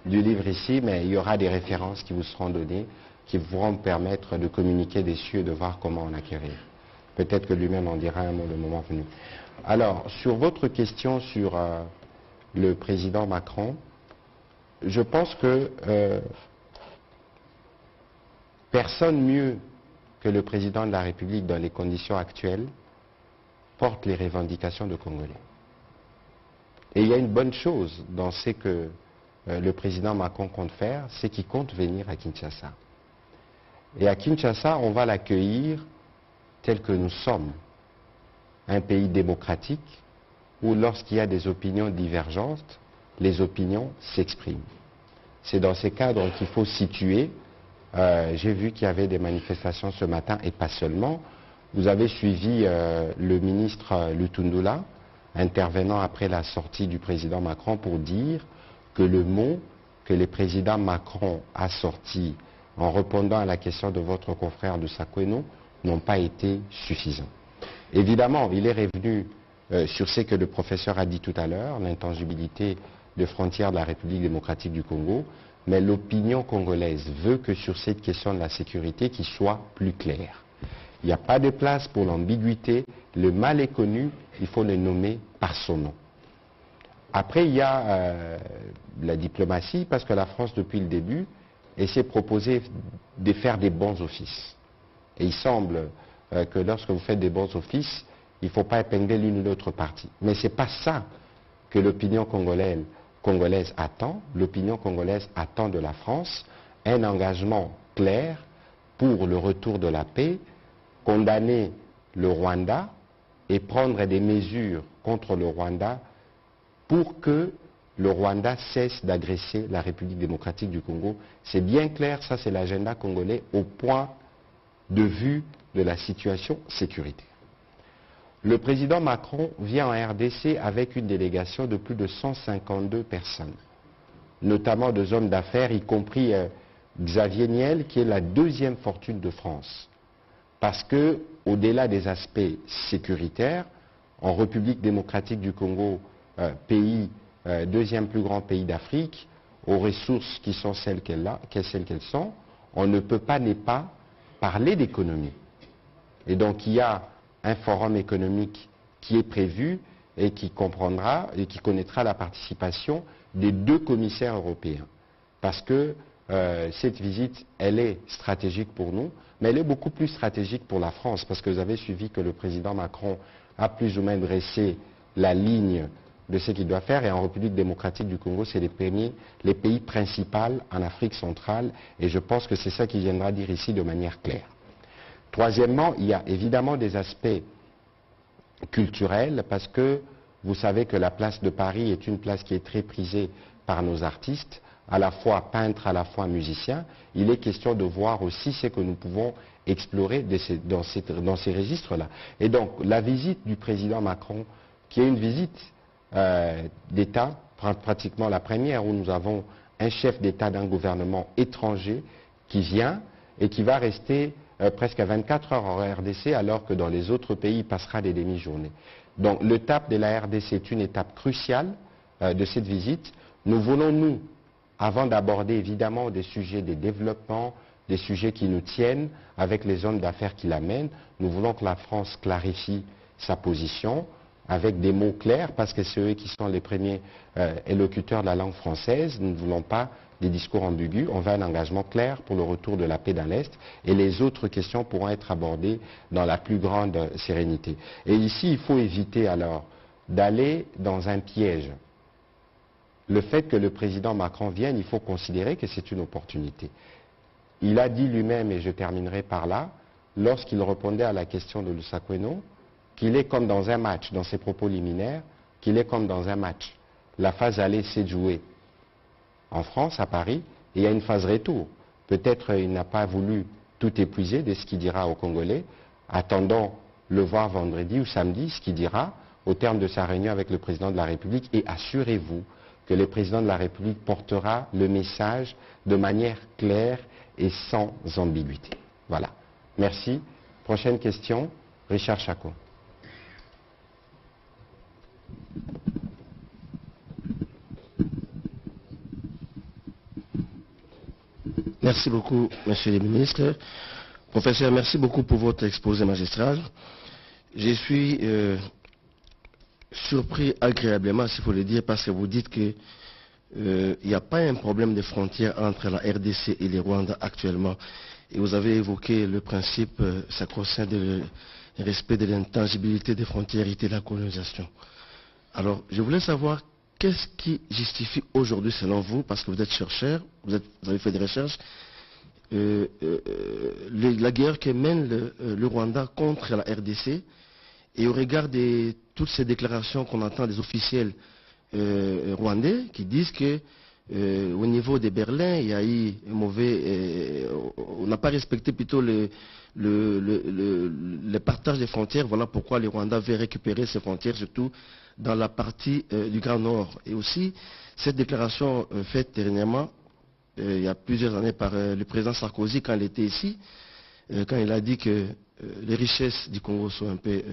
du livre ici, mais il y aura des références qui vous seront données, qui pourront permettre de communiquer dessus et de voir comment en acquérir. Peut-être que lui-même en dira un mot le moment venu. Alors, sur votre question sur le président Macron, je pense que personne mieux que le président de la République dans les conditions actuelles porte les revendications de Congolais. Et il y a une bonne chose dans ce que le président Macron compte faire, c'est qu'il compte venir à Kinshasa. Et à Kinshasa, on va l'accueillir tel que nous sommes, un pays démocratique où lorsqu'il y a des opinions divergentes, les opinions s'expriment. C'est dans ces cadres qu'il faut situer. J'ai vu qu'il y avait des manifestations ce matin et pas seulement. Vous avez suivi le ministre Lutundula, intervenant après la sortie du président Macron pour dire que le mot que le président Macron a sorti en répondant à la question de votre confrère de Sakweno n'ont pas été suffisants. Évidemment, il est revenu sur ce que le professeur a dit tout à l'heure, l'intangibilité des frontières de la République démocratique du Congo, mais l'opinion congolaise veut que sur cette question de la sécurité, qu'il soit plus clair. Il n'y a pas de place pour l'ambiguïté, le mal est connu, il faut le nommer par son nom. Après, il y a la diplomatie, parce que la France, depuis le début, s'est proposé de faire des bons offices. Et il semble que lorsque vous faites des bons offices, il ne faut pas épingler l'une ou l'autre partie. Mais ce n'est pas ça que l'opinion congolaise attend. L'opinion congolaise attend de la France un engagement clair pour le retour de la paix, condamner le Rwanda et prendre des mesures contre le Rwanda pour que le Rwanda cesse d'agresser la République démocratique du Congo. C'est bien clair, ça c'est l'agenda congolais au point de vue de la situation sécuritaire. Le président Macron vient en RDC avec une délégation de plus de 152 personnes, notamment de hommes d'affaires, y compris Xavier Niel, qui est la deuxième fortune de France. Parce que, au-delà des aspects sécuritaires, en République démocratique du Congo, deuxième plus grand pays d'Afrique, aux ressources qui sont celles qu'elles sont, on ne peut pas ne pas parler d'économie. Et donc il y a un forum économique qui est prévu et qui comprendra et qui connaîtra la participation des deux commissaires européens. Parce que cette visite, elle est stratégique pour nous, mais elle est beaucoup plus stratégique pour la France, parce que vous avez suivi que le président Macron a plus ou moins dressé la ligne de ce qu'il doit faire, et en République démocratique du Congo, c'est les pays principaux en Afrique centrale, et je pense que c'est ça qu'il viendra dire ici de manière claire. Troisièmement, il y a évidemment des aspects culturels, parce que vous savez que la place de Paris est une place qui est très prisée par nos artistes, à la fois peintres, à la fois musiciens. Il est question de voir aussi ce que nous pouvons explorer dans ces registres-là. Et donc, la visite du président Macron, qui est une visite d'État, pratiquement la première, où nous avons un chef d'État d'un gouvernement étranger qui vient et qui va rester presque à 24 heures en RDC, alors que dans les autres pays, il passera des demi-journées. Donc l'étape de la RDC est une étape cruciale de cette visite. Nous voulons, nous, avant d'aborder évidemment des sujets de développement, des sujets qui nous tiennent avec les hommes d'affaires qui l'amènent, nous voulons que la France clarifie sa position avec des mots clairs, parce que c'est eux qui sont les premiers élocuteurs de la langue française. Nous ne voulons pas des discours ambigus, on veut un engagement clair pour le retour de la paix dans l'Est, et les autres questions pourront être abordées dans la plus grande sérénité. Et ici, il faut éviter alors d'aller dans un piège. Le fait que le président Macron vienne, il faut considérer que c'est une opportunité. Il a dit lui-même, et je terminerai par là, lorsqu'il répondait à la question de Lusakweno, qu'il est comme dans un match, dans ses propos liminaires, qu'il est comme dans un match. La phase aller s'est jouée en France, à Paris, et il y a une phase retour. Peut-être il n'a pas voulu tout épuiser de ce qu'il dira aux Congolais. Attendons le voir vendredi ou samedi, ce qu'il dira au terme de sa réunion avec le président de la République, et assurez-vous que le président de la République portera le message de manière claire et sans ambiguïté. Voilà. Merci. Prochaine question, Richard Chako. Merci beaucoup, Monsieur le ministre. Professeur, merci beaucoup pour votre exposé magistral. Je suis surpris agréablement, s'il faut le dire, parce que vous dites qu'il n'y a pas un problème de frontière entre la RDC et le Rwanda actuellement. Et vous avez évoqué le principe sacro-saint de respect de l'intangibilité des frontières et de la colonisation. Alors, je voulais savoir qu'est-ce qui justifie aujourd'hui, selon vous, parce que vous êtes chercheur, vous avez fait des recherches, la guerre que mène le Rwanda contre la RDC, et au regard de toutes ces déclarations qu'on entend des officiels rwandais qui disent que au niveau de Berlin, il y a eu un mauvais... on n'a pas respecté plutôt le partage des frontières. Voilà pourquoi le Rwanda veut récupérer ses frontières, surtout dans la partie du Grand Nord. Et aussi, cette déclaration faite dernièrement, il y a plusieurs années par le président Sarkozy, quand il était ici, quand il a dit que les richesses du Congo sont un peu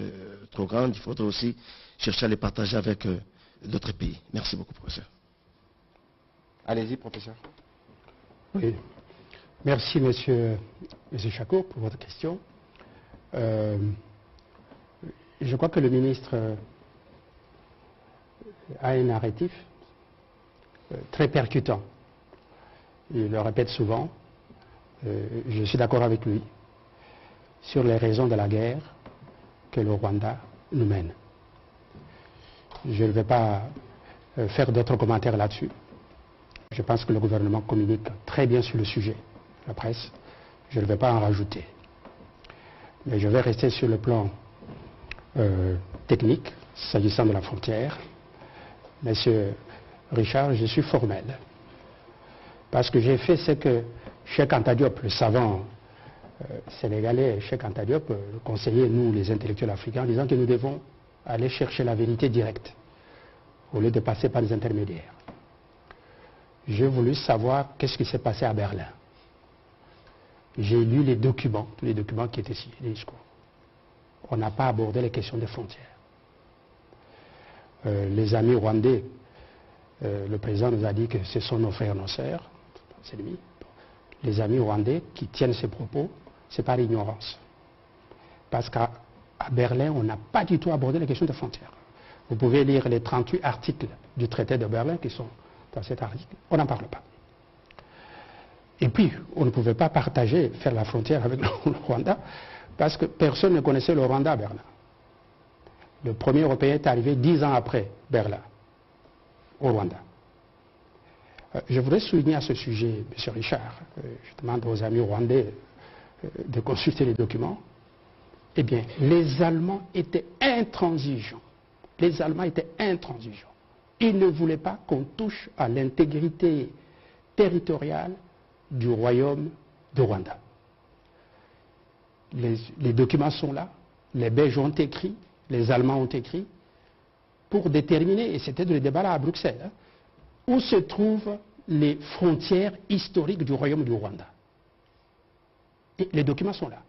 trop grandes, il faudrait aussi chercher à les partager avec d'autres pays. Merci beaucoup, professeur. Allez-y, professeur. Oui. Merci, monsieur Chako, pour votre question. Je crois que le ministre a un narratif très percutant. Il le répète souvent. Je suis d'accord avec lui sur les raisons de la guerre que le Rwanda nous mène. Je ne vais pas faire d'autres commentaires là-dessus. Je pense que le gouvernement communique très bien sur le sujet, la presse. Je ne vais pas en rajouter. Mais je vais rester sur le plan technique, s'agissant de la frontière. Monsieur Richard, je suis formel. Parce que j'ai fait ce que Cheikh Anta Diop, le savant sénégalais, Cheikh Anta Diop, le conseiller, nous les intellectuels africains, en disant que nous devons aller chercher la vérité directe, au lieu de passer par les intermédiaires. J'ai voulu savoir qu'est-ce qui s'est passé à Berlin. J'ai lu les documents, tous les documents qui étaient signés, les discours. On n'a pas abordé les questions des frontières. Les amis rwandais, le président nous a dit que ce sont nos frères, nos sœurs, ses ennemis. Les amis rwandais qui tiennent ces propos, c'est par ignorance. Parce qu'à Berlin, on n'a pas du tout abordé les questions des frontières. Vous pouvez lire les 38 articles du traité de Berlin qui sont dans cet article. On n'en parle pas. Et puis, on ne pouvait pas partager, faire la frontière avec le Rwanda, parce que personne ne connaissait le Rwanda à Berlin. Le premier Européen est arrivé 10 ans après Berlin, au Rwanda. Je voudrais souligner à ce sujet, M. Richard, je demande aux amis rwandais de consulter les documents. Eh bien, les Allemands étaient intransigeants. Les Allemands étaient intransigeants. Ils ne voulaient pas qu'on touche à l'intégrité territoriale du royaume de Rwanda. Les documents sont là, les Belges ont écrit, les Allemands ont écrit, pour déterminer, et c'était le débat là à Bruxelles, hein, où se trouvent les frontières historiques du royaume du Rwanda. Et les documents sont là.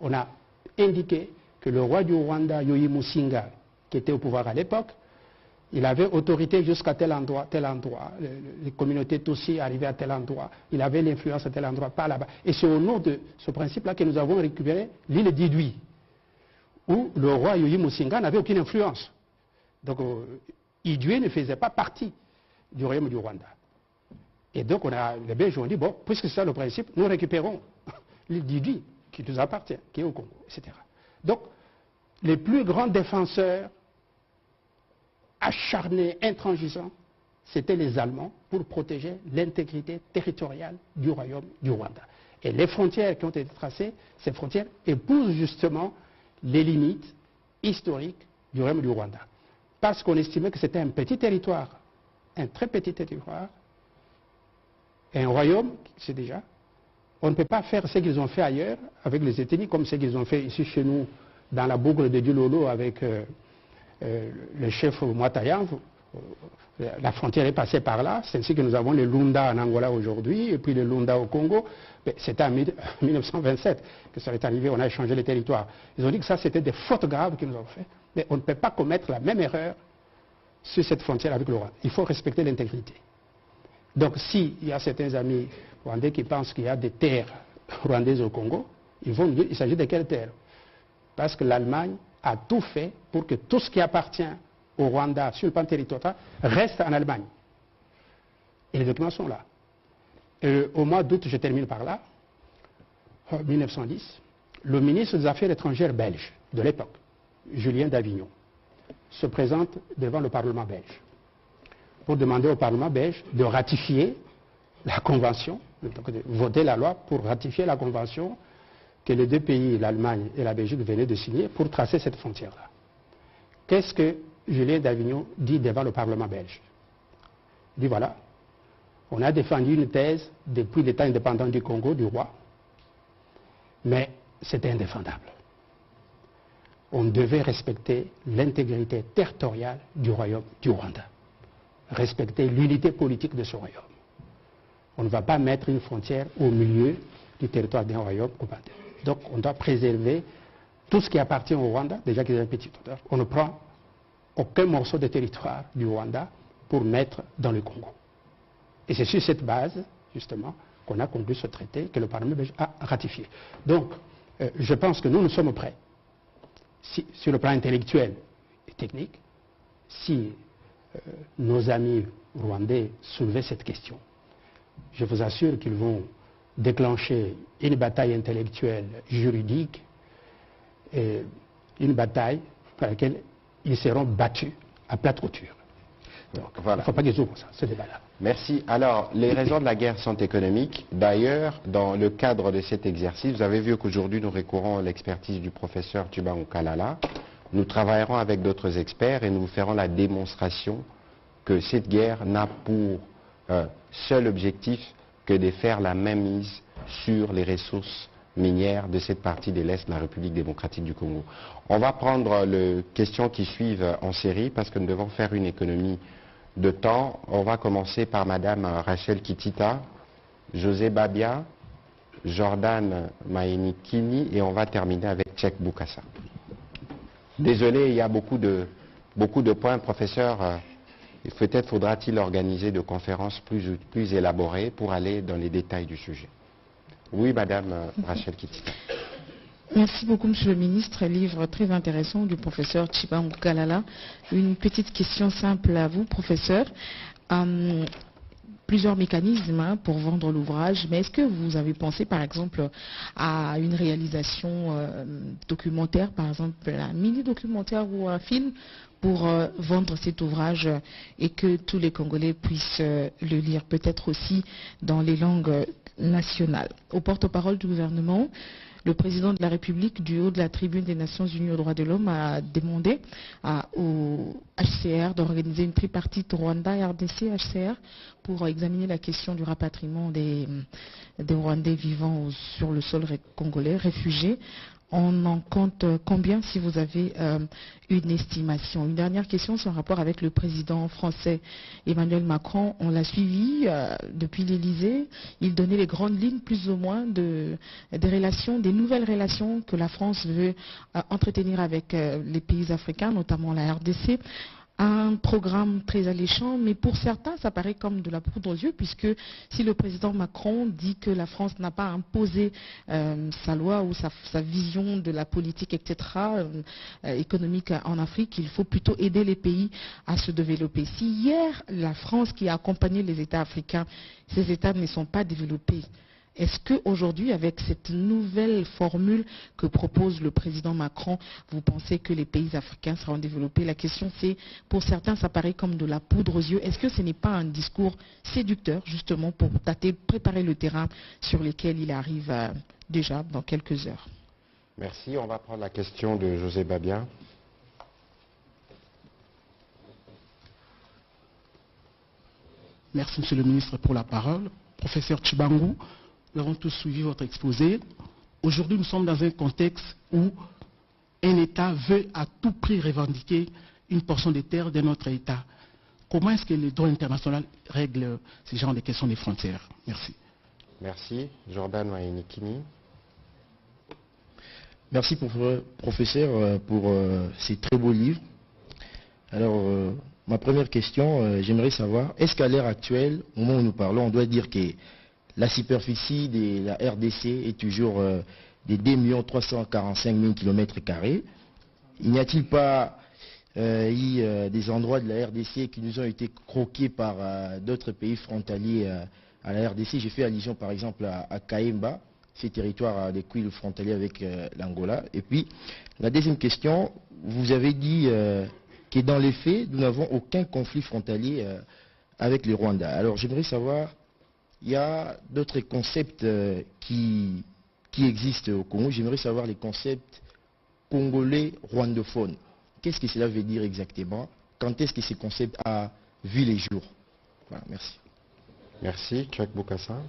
On a indiqué que le roi du Rwanda, Yoweri Musinga, qui était au pouvoir à l'époque, il avait autorité jusqu'à tel endroit, les communautés Tutsi arrivaient à tel endroit, il avait l'influence à tel endroit, pas là-bas. Et c'est au nom de ce principe-là que nous avons récupéré l'île d'Idui, où le roi Yoweri Musinga n'avait aucune influence. Donc Idui ne faisait pas partie du royaume du Rwanda. Et donc les Belges ont dit, bon, puisque c'est ça le principe, nous récupérons l'île d'Idui, qui nous appartient, qui est au Congo, etc. Donc, les plus grands défenseurs acharnés, intransigeants, c'était les Allemands pour protéger l'intégrité territoriale du royaume du Rwanda. Et les frontières qui ont été tracées, ces frontières épousent justement les limites historiques du royaume du Rwanda. Parce qu'on estimait que c'était un petit territoire, un très petit territoire, un royaume, c'est déjà. On ne peut pas faire ce qu'ils ont fait ailleurs avec les ethnies, comme ce qu'ils ont fait ici chez nous, dans la boucle de Dilolo avec le chef Mwatayan. La frontière est passée par là. C'est ainsi que nous avons les Lunda en Angola aujourd'hui, et puis les Lunda au Congo. C'était en 1927 que ça est arrivé, on a échangé les territoires. Ils ont dit que ça, c'était des fautes graves qu'ils nous ont fait. Mais on ne peut pas commettre la même erreur sur cette frontière avec le Rwanda. Il faut respecter l'intégrité. Donc, s'il y a certains amis rwandais qui pensent qu'il y a des terres rwandaises au Congo, ils vont nous dire, il s'agit de quelles terres? Parce que l'Allemagne a tout fait pour que tout ce qui appartient au Rwanda sur le plan territorial reste en Allemagne. Et les documents sont là. Au mois d'août, je termine par là, 1910, le ministre des Affaires étrangères belge de l'époque, Julien d'Avignon, se présente devant le Parlement belge pour demander au Parlement belge de ratifier la convention, de voter la loi pour ratifier la convention que les deux pays, l'Allemagne et la Belgique, venaient de signer pour tracer cette frontière-là. Qu'est-ce que Julien d'Avignon dit devant le Parlement belge? Il dit voilà, on a défendu une thèse depuis l'État indépendant du Congo, du roi, mais c'était indéfendable. On devait respecter l'intégrité territoriale du royaume du Rwanda, respecter l'unité politique de ce royaume. On ne va pas mettre une frontière au milieu du territoire d'un royaume combattu. Donc on doit préserver tout ce qui appartient au Rwanda, déjà qu'il y a un petit hauteur. On ne prend aucun morceau de territoire du Rwanda pour mettre dans le Congo. Et c'est sur cette base, justement, qu'on a conclu ce traité que le Parlement belge a ratifié. Donc, je pense que nous sommes prêts, sur le plan intellectuel et technique, si nos amis rwandais soulevaient cette question. Je vous assure qu'ils vont déclencher une bataille intellectuelle, juridique, et une bataille par laquelle ils seront battus à plate couture. Donc, voilà. Il ne faut pas qu'ils ouvrent ça, ce débat-là. Merci. Alors, les raisons de la guerre sont économiques. D'ailleurs, dans le cadre de cet exercice, vous avez vu qu'aujourd'hui, nous recourons à l'expertise du professeur Tshibangou Kalala. Nous travaillerons avec d'autres experts et nous vous ferons la démonstration que cette guerre n'a pour seul objectif que de faire la mainmise sur les ressources minières de cette partie de l'Est de la République démocratique du Congo. On va prendre les questions qui suivent en série parce que nous devons faire une économie de temps. On va commencer par Madame Rachel Kitita, José Babia, Jordan Maenikini et on va terminer avec Tchèque Boukassa. Désolé, il y a beaucoup de points, professeur. Peut-être faudra-t-il organiser de conférences plus élaborées pour aller dans les détails du sujet. Oui, Madame Rachel Kitita. Merci beaucoup, Monsieur le Ministre. Livre très intéressant du professeur Tshibangou Kalala. Une petite question simple à vous, professeur. Plusieurs mécanismes pour vendre l'ouvrage, mais est-ce que vous avez pensé par exemple à une réalisation documentaire, par exemple un mini-documentaire ou un film pour vendre cet ouvrage et que tous les Congolais puissent le lire, peut-être aussi dans les langues nationales. Au porte-parole du gouvernement, le président de la République, du haut de la tribune des Nations Unies aux droits de l'homme, a demandé au HCR d'organiser une tripartite Rwanda, RDC, HCR pour examiner la question du rapatriement des Rwandais vivant sur le sol congolais, réfugiés. On en compte combien, si vous avez une estimation? Une dernière question, c'est en rapport avec le président français Emmanuel Macron. On l'a suivi depuis l'Elysée. Il donnait les grandes lignes, plus ou moins, des relations, des nouvelles relations que la France veut entretenir avec les pays africains, notamment la RDC. Un programme très alléchant, mais pour certains, ça paraît comme de la poudre aux yeux, puisque si le président Macron dit que la France n'a pas imposé sa loi ou sa vision de la politique, etc., économique en Afrique, il faut plutôt aider les pays à se développer. Si hier, la France qui a accompagné les États africains, ces États ne sont pas développés, est-ce qu'aujourd'hui, avec cette nouvelle formule que propose le président Macron, vous pensez que les pays africains seront développés? La question c'est, pour certains, ça paraît comme de la poudre aux yeux. Est-ce que ce n'est pas un discours séducteur, justement, pour préparer le terrain sur lequel il arrive déjà dans quelques heures? Merci. On va prendre la question de José Babia. Merci, Monsieur le Ministre, pour la parole. professeur Tchibangou. Nous avons tous suivi votre exposé. Aujourd'hui, nous sommes dans un contexte où un État veut à tout prix revendiquer une portion des terres de notre État. Comment est-ce que le droit international règle ce genre de questions des frontières? Merci. Merci. Jordan Waïnikini. Merci, professeur, pour ces très beaux livres. Alors, ma première question, j'aimerais savoir, est-ce qu'à l'heure actuelle, au moment où nous parlons, on doit dire que la superficie de la RDC est toujours de 2 345 000 km². Il n'y a-t-il pas des endroits de la RDC qui nous ont été croqués par d'autres pays frontaliers à la RDC? J'ai fait allusion par exemple à Kaemba, ces territoires des cuivres frontaliers avec l'Angola. Et puis, la deuxième question, vous avez dit que dans les faits, nous n'avons aucun conflit frontalier avec le Rwanda. Alors, j'aimerais savoir, il y a d'autres concepts qui existent au Congo. J'aimerais savoir les concepts congolais rwandophones. Qu'est-ce que cela veut dire exactement? Quand est-ce que ce concept a vu les jours? Voilà, merci. Merci. Tchèque Boukassa.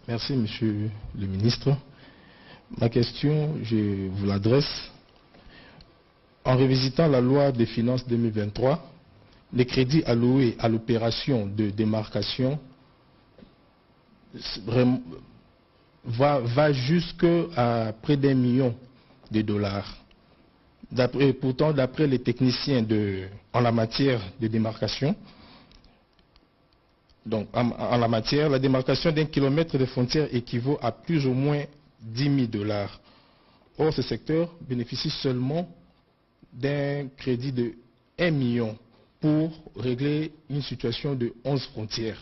Merci, monsieur le ministre. Ma question, je vous l'adresse. En revisitant la loi des finances 2023, les crédits alloués à l'opération de démarcation va jusqu'à près d'1 million de dollars. Pourtant, d'après les techniciens en la matière de démarcation, donc en la matière, la démarcation d'1 kilomètre de frontière équivaut à plus ou moins 10 000 dollars. Or, ce secteur bénéficie seulement d'un crédit de 1 million pour régler une situation de 11 frontières.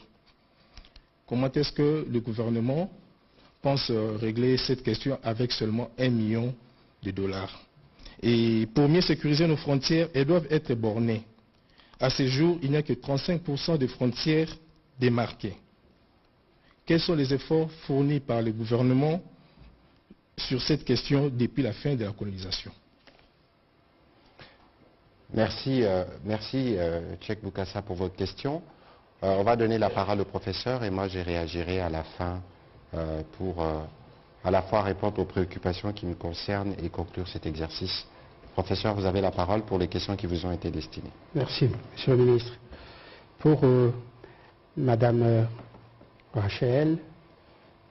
Comment est-ce que le gouvernement pense régler cette question avec seulement 1 million de dollars? Et pour mieux sécuriser nos frontières, elles doivent être bornées. À ce jour, il n'y a que 35% de frontières démarquées. Quels sont les efforts fournis par le gouvernement sur cette question depuis la fin de la colonisation? Merci, Tchèque Boukassa, pour votre question. On va donner la parole au professeur et moi je réagirai à la fin pour à la fois répondre aux préoccupations qui me concernent et conclure cet exercice. Professeur, vous avez la parole pour les questions qui vous ont été destinées. Merci, monsieur le ministre. Pour madame Rachel,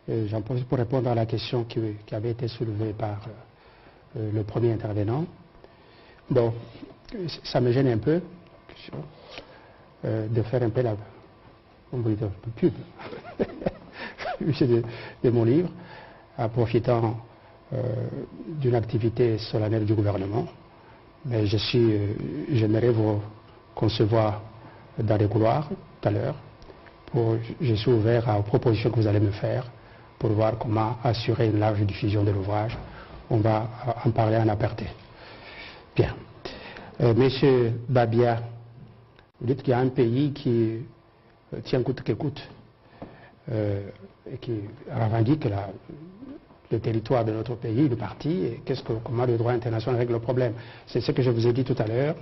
j'en profite pour répondre à la question qui avait été soulevée par le premier intervenant. Bon, ça me gêne un peu de faire un peu la pub de mon livre, en profitant d'une activité solennelle du gouvernement. Mais j'aimerais vous concevoir dans les couloirs tout à l'heure. Je suis ouvert aux propositions que vous allez me faire pour voir comment assurer une large diffusion de l'ouvrage. On va en parler en aparté. Bien. Monsieur Babia, vous dites qu'il y a un pays qui tient coûte que coûte et qui revendique le territoire de notre pays, le parti, et comment le droit international règle le problème. C'est ce que je vous ai dit tout à l'heure.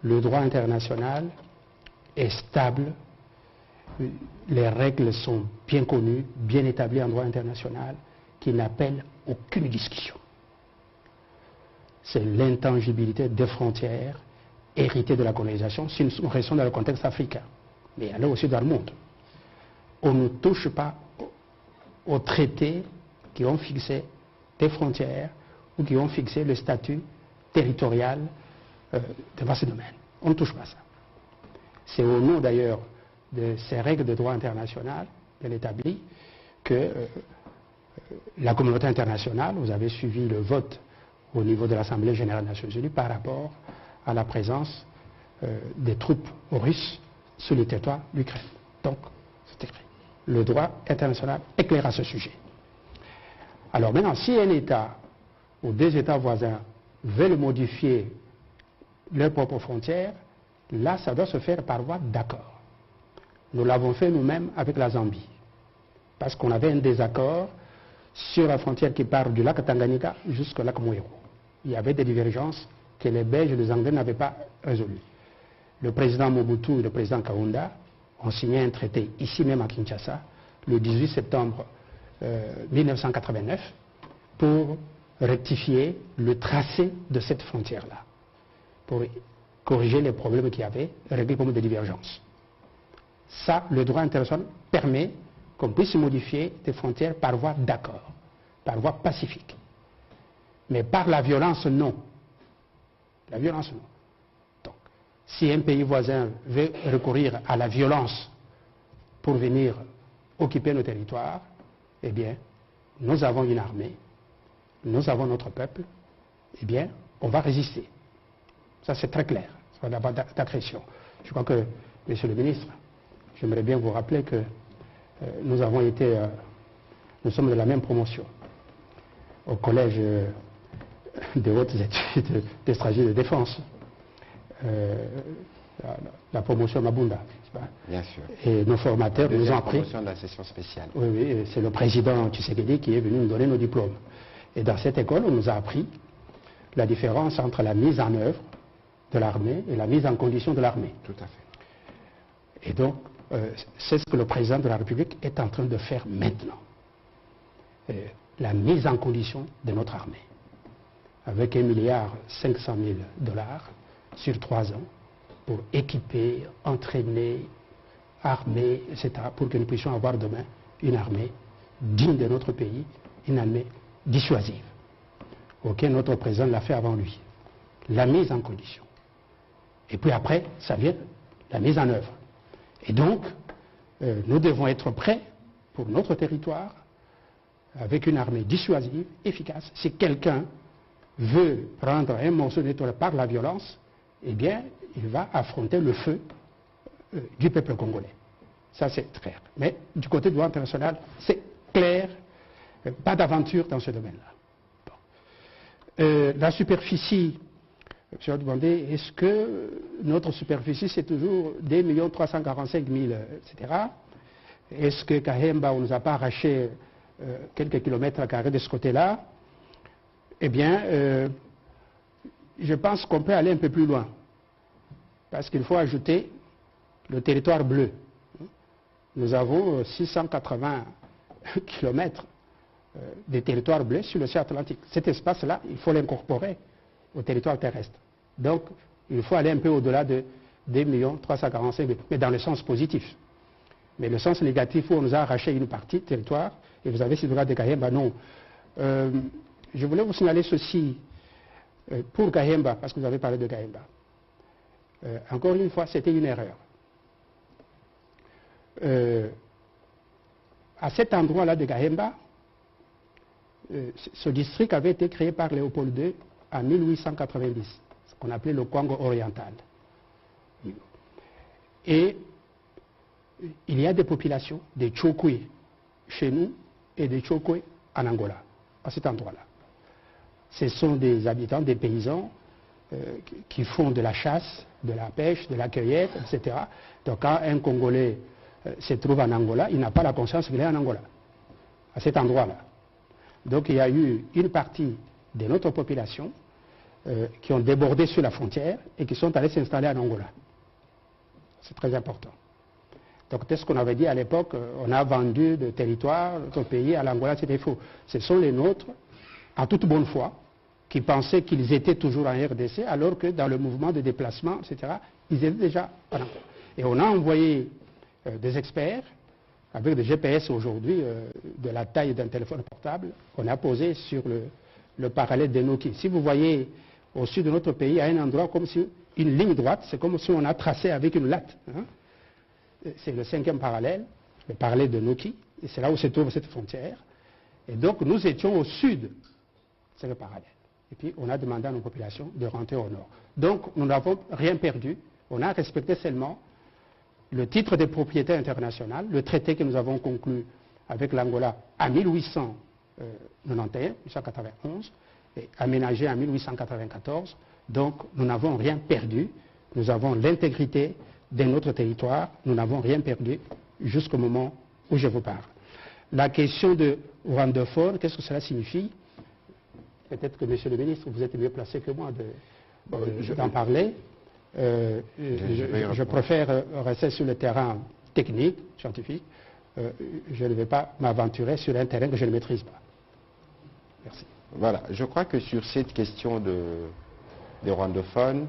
Le droit international est stable, les règles sont bien connues, bien établies en droit international, qui n'appellent aucune discussion. C'est l'intangibilité des frontières héritées de la colonisation, si nous restons dans le contexte africain, mais elle est aussi dans le monde. On ne touche pas aux traités qui ont fixé des frontières ou qui ont fixé le statut territorial devant ce domaine. On ne touche pas ça. C'est au nom d'ailleurs de ces règles de droit international, de l'établi, que la communauté internationale, vous avez suivi le vote au niveau de l'Assemblée générale des Nations Unies par rapport à la présence des troupes russes sur le territoire d'Ukraine. Donc, c'est écrit. Le droit international est clair à ce sujet. Alors maintenant, si un État ou des États voisins veulent modifier leurs propres frontières, là, ça doit se faire par voie d'accord. Nous l'avons fait nous-mêmes avec la Zambie, parce qu'on avait un désaccord sur la frontière qui part du lac Tanganyika jusqu'au lac Mouéro. Il y avait des divergences que les Belges et les Anglais n'avaient pas résolues. Le président Mobutu et le président Kaunda ont signé un traité ici même à Kinshasa, le 18 septembre 1989, pour rectifier le tracé de cette frontière-là, pour corriger les problèmes qu'il y avait, régler les problèmes de divergence. Ça, le droit international permet qu'on puisse modifier des frontières par voie d'accord, par voie pacifique. Mais par la violence, non. La violence, non. Donc, si un pays voisin veut recourir à la violence pour venir occuper nos territoires, eh bien, nous avons une armée, nous avons notre peuple, eh bien, on va résister. Ça, c'est très clair. Ça va avoir d'agression. Je crois que, Monsieur le ministre, j'aimerais bien vous rappeler que nous sommes de la même promotion au collège de hautes études de stratégie de défense, la promotion Mabunda. Bien sûr. Et nos formateurs nous ont appris. La promotion de la session spéciale. Oui, oui, c'est le président Tshisekedi qui est venu nous donner nos diplômes. Et dans cette école, on nous a appris la différence entre la mise en œuvre de l'armée et la mise en condition de l'armée. Tout à fait. Et donc, c'est ce que le président de la République est en train de faire maintenant. La mise en condition de notre armée. Avec 1,5 milliard sur 3 ans pour équiper, entraîner, armer, etc. pour que nous puissions avoir demain une armée digne de notre pays, une armée dissuasive. Ok, notre président l'a fait avant lui. La mise en condition. Et puis après, ça vient la mise en œuvre. Et donc, nous devons être prêts pour notre territoire avec une armée dissuasive, efficace. Si quelqu'un veut prendre un morceau de territoire par la violence, eh bien, il va affronter le feu du peuple congolais. Ça, c'est clair. Mais du côté du droit international, c'est clair, pas d'aventure dans ce domaine-là. Bon. La superficie, je vais demander, est-ce que notre superficie, c'est toujours 2 345 000, etc. Est-ce que Kahemba, on ne nous a pas arraché quelques kilomètres carrés de ce côté-là? Eh bien, je pense qu'on peut aller un peu plus loin. Parce qu'il faut ajouter le territoire bleu. Nous avons 680 kilomètres de territoire bleu sur l'océan Atlantique. Cet espace-là, il faut l'incorporer au territoire terrestre. Donc, il faut aller un peu au-delà de 2 345 000, mais dans le sens positif. Mais le sens négatif où on nous a arraché une partie du territoire, et vous avez ce droit de Kahemba, non. Je voulais vous signaler ceci pour Kahemba, parce que vous avez parlé de Kahemba. Encore une fois, c'était une erreur. À cet endroit-là de Kahemba, ce district avait été créé par Léopold II en 1890, ce qu'on appelait le Congo oriental. Et il y a des populations, des Tchokwe chez nous et des Tchokwe en Angola, à cet endroit-là. Ce sont des habitants, des paysans qui font de la chasse, de la pêche, de la cueillette, etc. Donc quand un Congolais se trouve en Angola, il n'a pas la conscience qu'il est en Angola, à cet endroit-là. Donc il y a eu une partie de notre population qui ont débordé sur la frontière et qui sont allés s'installer en Angola. C'est très important. Donc c'est ce qu'on avait dit à l'époque, on a vendu le territoire, notre pays à l'Angola, c'était faux. Ce sont les nôtres, en toute bonne foi, qui pensaient qu'ils étaient toujours en RDC, alors que dans le mouvement de déplacement, etc., ils étaient déjà en Angola. Et on a envoyé des experts, avec des GPS aujourd'hui, de la taille d'un téléphone portable, qu'on a posé sur le parallèle de Noki. Si vous voyez au sud de notre pays, à un endroit comme si une ligne droite, c'est comme si on a tracé avec une latte. Hein. C'est le 5e parallèle, le parallèle de Noki, et c'est là où se trouve cette frontière. Et donc nous étions au sud, c'est le parallèle. Et puis on a demandé à nos populations de rentrer au nord. Donc nous n'avons rien perdu, on a respecté seulement le titre de propriété internationale, le traité que nous avons conclu avec l'Angola en 1891, et aménagé en 1894. Donc nous n'avons rien perdu, nous avons l'intégrité de notre territoire, nous n'avons rien perdu jusqu'au moment où je vous parle. La question de rwandophone, qu'est-ce que cela signifie? Peut-être que, monsieur le ministre, vous êtes mieux placé que moi d'en parler. Je préfère rester sur le terrain technique, scientifique, je ne vais pas m'aventurer sur un terrain que je ne maîtrise pas. Merci. Voilà, je crois que sur cette question des rwandophones,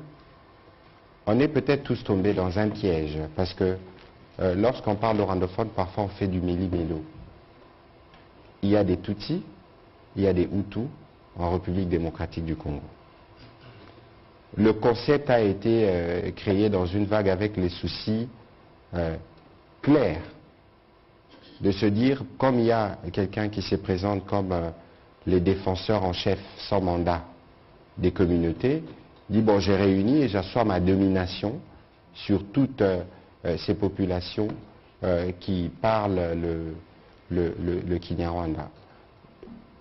on est peut-être tous tombés dans un piège, parce que lorsqu'on parle de rwandophones, parfois on fait du méli-mélo. Il y a des Tutsis, il y a des Hutus en République démocratique du Congo. Le concept a été créé dans une vague avec les soucis clairs de se dire, comme il y a quelqu'un qui se présente comme les défenseurs en chef sans mandat des communautés, dit bon, j'ai réuni et j'assois ma domination sur toutes ces populations qui parlent le Kinyarwanda.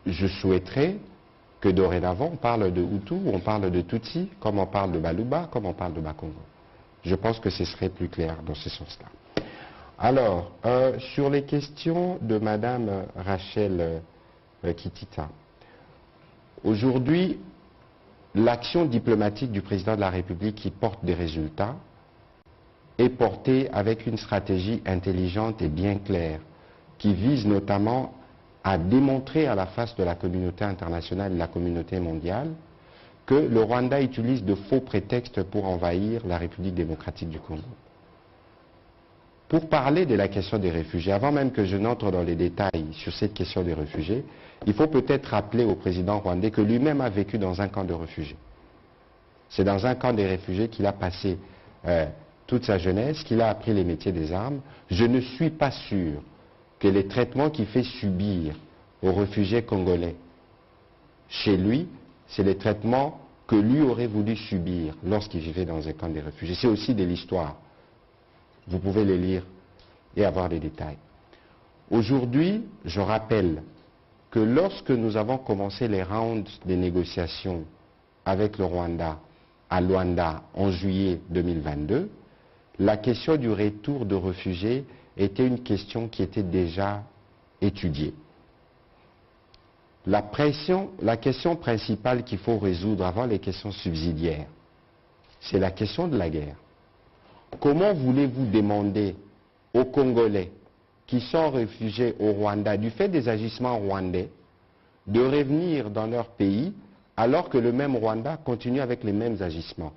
Je souhaiterais que dorénavant on parle de Hutu, on parle de Tutsi, comme on parle de Baluba, comme on parle de Bakongo. Je pense que ce serait plus clair dans ce sens-là. Alors, sur les questions de Madame Rachel Kitita, aujourd'hui, l'action diplomatique du président de la République qui porte des résultats est portée avec une stratégie intelligente et bien claire, qui vise notamment à démontrer à la face de la communauté internationale et de la communauté mondiale que le Rwanda utilise de faux prétextes pour envahir la République démocratique du Congo. Pour parler de la question des réfugiés, avant même que je n'entre dans les détails sur cette question des réfugiés, il faut peut-être rappeler au président rwandais que lui-même a vécu dans un camp de réfugiés. C'est dans un camp des réfugiés qu'il a passé toute sa jeunesse, qu'il a appris les métiers des armes. Je ne suis pas sûr que les traitements qu'il fait subir aux réfugiés congolais chez lui, c'est les traitements que lui aurait voulu subir lorsqu'il vivait dans un camp des réfugiés. C'est aussi de l'histoire. Vous pouvez les lire et avoir les détails. Aujourd'hui, je rappelle que lorsque nous avons commencé les rounds des négociations avec le Rwanda à Luanda en juillet 2022, la question du retour de réfugiés était une question qui était déjà étudiée. La question principale qu'il faut résoudre avant les questions subsidiaires, c'est la question de la guerre. Comment voulez-vous demander aux Congolais qui sont réfugiés au Rwanda du fait des agissements rwandais de revenir dans leur pays alors que le même Rwanda continue avec les mêmes agissements?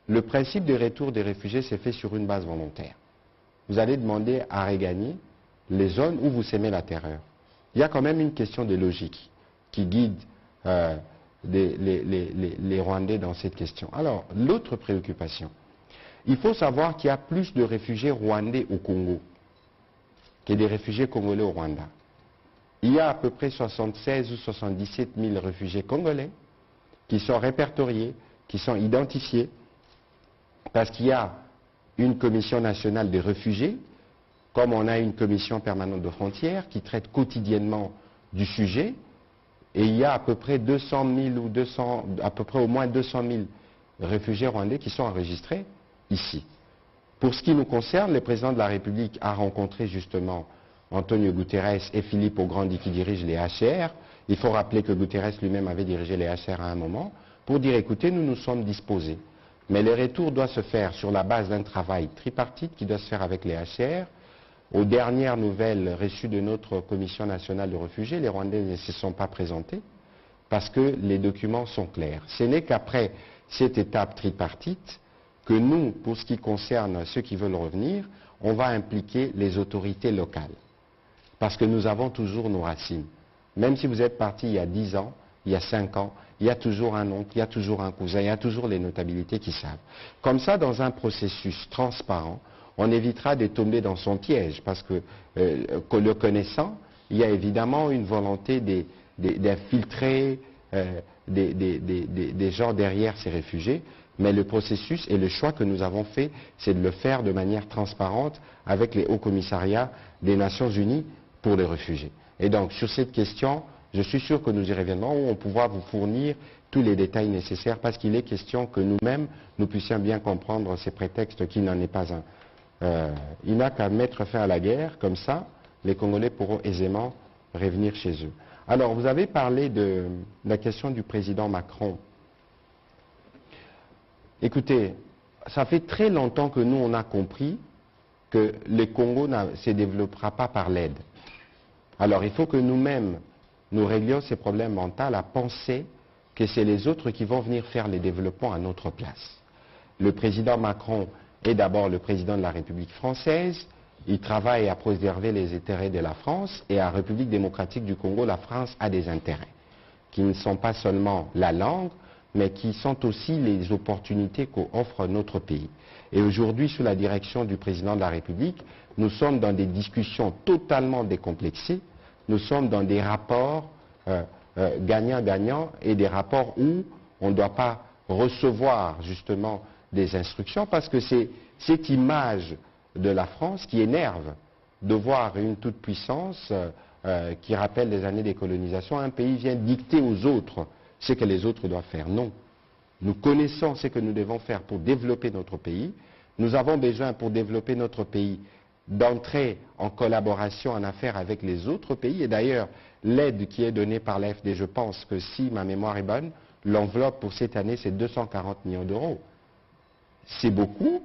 Le principe de retour des réfugiés s'est fait sur une base volontaire. Vous allez demander à regagner les zones où vous sémez la terreur. Il y a quand même une question de logique qui guide les Rwandais dans cette question. Alors, l'autre préoccupation, il faut savoir qu'il y a plus de réfugiés rwandais au Congo que des réfugiés congolais au Rwanda. Il y a à peu près 76 ou 77 000 réfugiés congolais qui sont répertoriés, qui sont identifiés, parce qu'il y a une commission nationale des réfugiés, comme on a une commission permanente de frontières qui traite quotidiennement du sujet, et il y a à peu près 200 000 ou à peu près au moins 200 000 réfugiés rwandais qui sont enregistrés ici. Pour ce qui nous concerne, le président de la République a rencontré justement Antonio Guterres et Philippe Augrandi qui dirigent les HCR. Il faut rappeler que Guterres lui-même avait dirigé les HCR à un moment pour dire écoutez, nous nous sommes disposés. Mais le retour doit se faire sur la base d'un travail tripartite qui doit se faire avec les HCR. Aux dernières nouvelles reçues de notre Commission nationale de réfugiés, les Rwandais ne se sont pas présentés parce que les documents sont clairs. Ce n'est qu'après cette étape tripartite que nous, pour ce qui concerne ceux qui veulent revenir, on va impliquer les autorités locales. Parce que nous avons toujours nos racines. Même si vous êtes parti il y a 10 ans, il y a 5 ans, il y a toujours un oncle, il y a toujours un cousin, il y a toujours les notabilités qui savent. Comme ça, dans un processus transparent, on évitera de tomber dans son piège. Parce que le connaissant, il y a évidemment une volonté d'infiltrer des gens derrière ces réfugiés. Mais le processus et le choix que nous avons fait, c'est de le faire de manière transparente avec les hauts commissariats des Nations Unies pour les réfugiés. Et donc, sur cette question, je suis sûr que nous y reviendrons où on pourra vous fournir tous les détails nécessaires parce qu'il est question que nous-mêmes, nous puissions bien comprendre ces prétextes qu'il n'en est pas un. Il n'a qu'à mettre fin à la guerre, comme ça, les Congolais pourront aisément revenir chez eux. Alors, vous avez parlé de la question du président Macron. Écoutez, ça fait très longtemps que nous, on a compris que le Congo ne se développera pas par l'aide. Alors il faut que nous-mêmes, nous réglions ces problèmes mentaux à penser que c'est les autres qui vont venir faire les développements à notre place. Le président Macron est d'abord le président de la République française. Il travaille à préserver les intérêts de la France, et à la République démocratique du Congo, la France a des intérêts qui ne sont pas seulement la langue, mais qui sont aussi les opportunités qu'offre notre pays. Et aujourd'hui, sous la direction du président de la République, nous sommes dans des discussions totalement décomplexées. Nous sommes dans des rapports gagnant-gagnant, et des rapports où on ne doit pas recevoir justement des instructions, parce que c'est cette image de la France qui énerve de voir une toute-puissance qui rappelle les années des colonisations. Un pays vient dicter aux autres ce que les autres doivent faire. Non. Nous connaissons ce que nous devons faire pour développer notre pays. Nous avons besoin, pour développer notre pays, d'entrer en collaboration, en affaires avec les autres pays. Et d'ailleurs, l'aide qui est donnée par l'AFD, je pense que si ma mémoire est bonne, l'enveloppe pour cette année, c'est 240 millions d'euros. C'est beaucoup,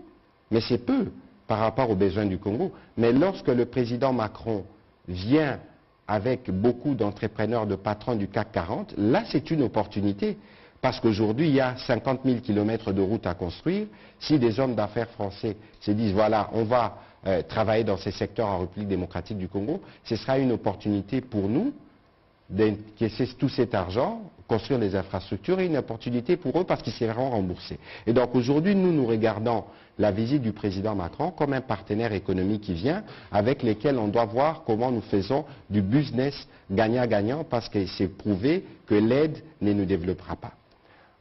mais c'est peu par rapport aux besoins du Congo. Mais lorsque le président Macron vient avec beaucoup d'entrepreneurs, de patrons du CAC 40, là c'est une opportunité. Parce qu'aujourd'hui, il y a 50 000 kilomètres de route à construire. Si des hommes d'affaires français se disent, voilà, on va travailler dans ces secteurs en République démocratique du Congo, ce sera une opportunité pour nous d'encaisser tout cet argent, construire des infrastructures, et une opportunité pour eux parce qu'ils seront remboursés. Et donc aujourd'hui, nous regardons la visite du président Macron comme un partenaire économique qui vient, avec lequel on doit voir comment nous faisons du business gagnant-gagnant, parce que c'est prouvé que l'aide ne nous développera pas.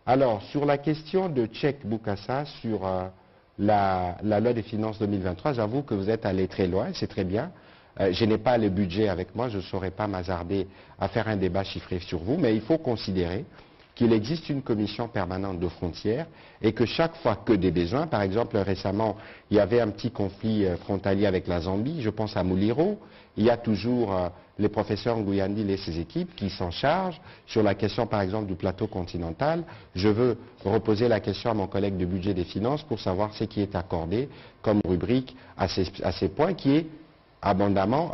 Alors, sur la question de Tchèque Boukassa, sur la loi des finances 2023, j'avoue que vous êtes allé très loin, c'est très bien. Je n'ai pas le budget avec moi, je ne saurais pas m'hasarder à faire un débat chiffré sur vous, mais il faut considérer qu'il existe une commission permanente de frontières, et que chaque fois que des besoins, par exemple récemment, il y avait un petit conflit frontalier avec la Zambie, je pense à Mouliro, il y a toujours le professeur Ngouyandil et ses équipes qui s'en chargent. Sur la question par exemple du plateau continental, je veux reposer la question à mon collègue de budget des finances pour savoir ce qui est accordé comme rubrique à ces points, qui est abondamment,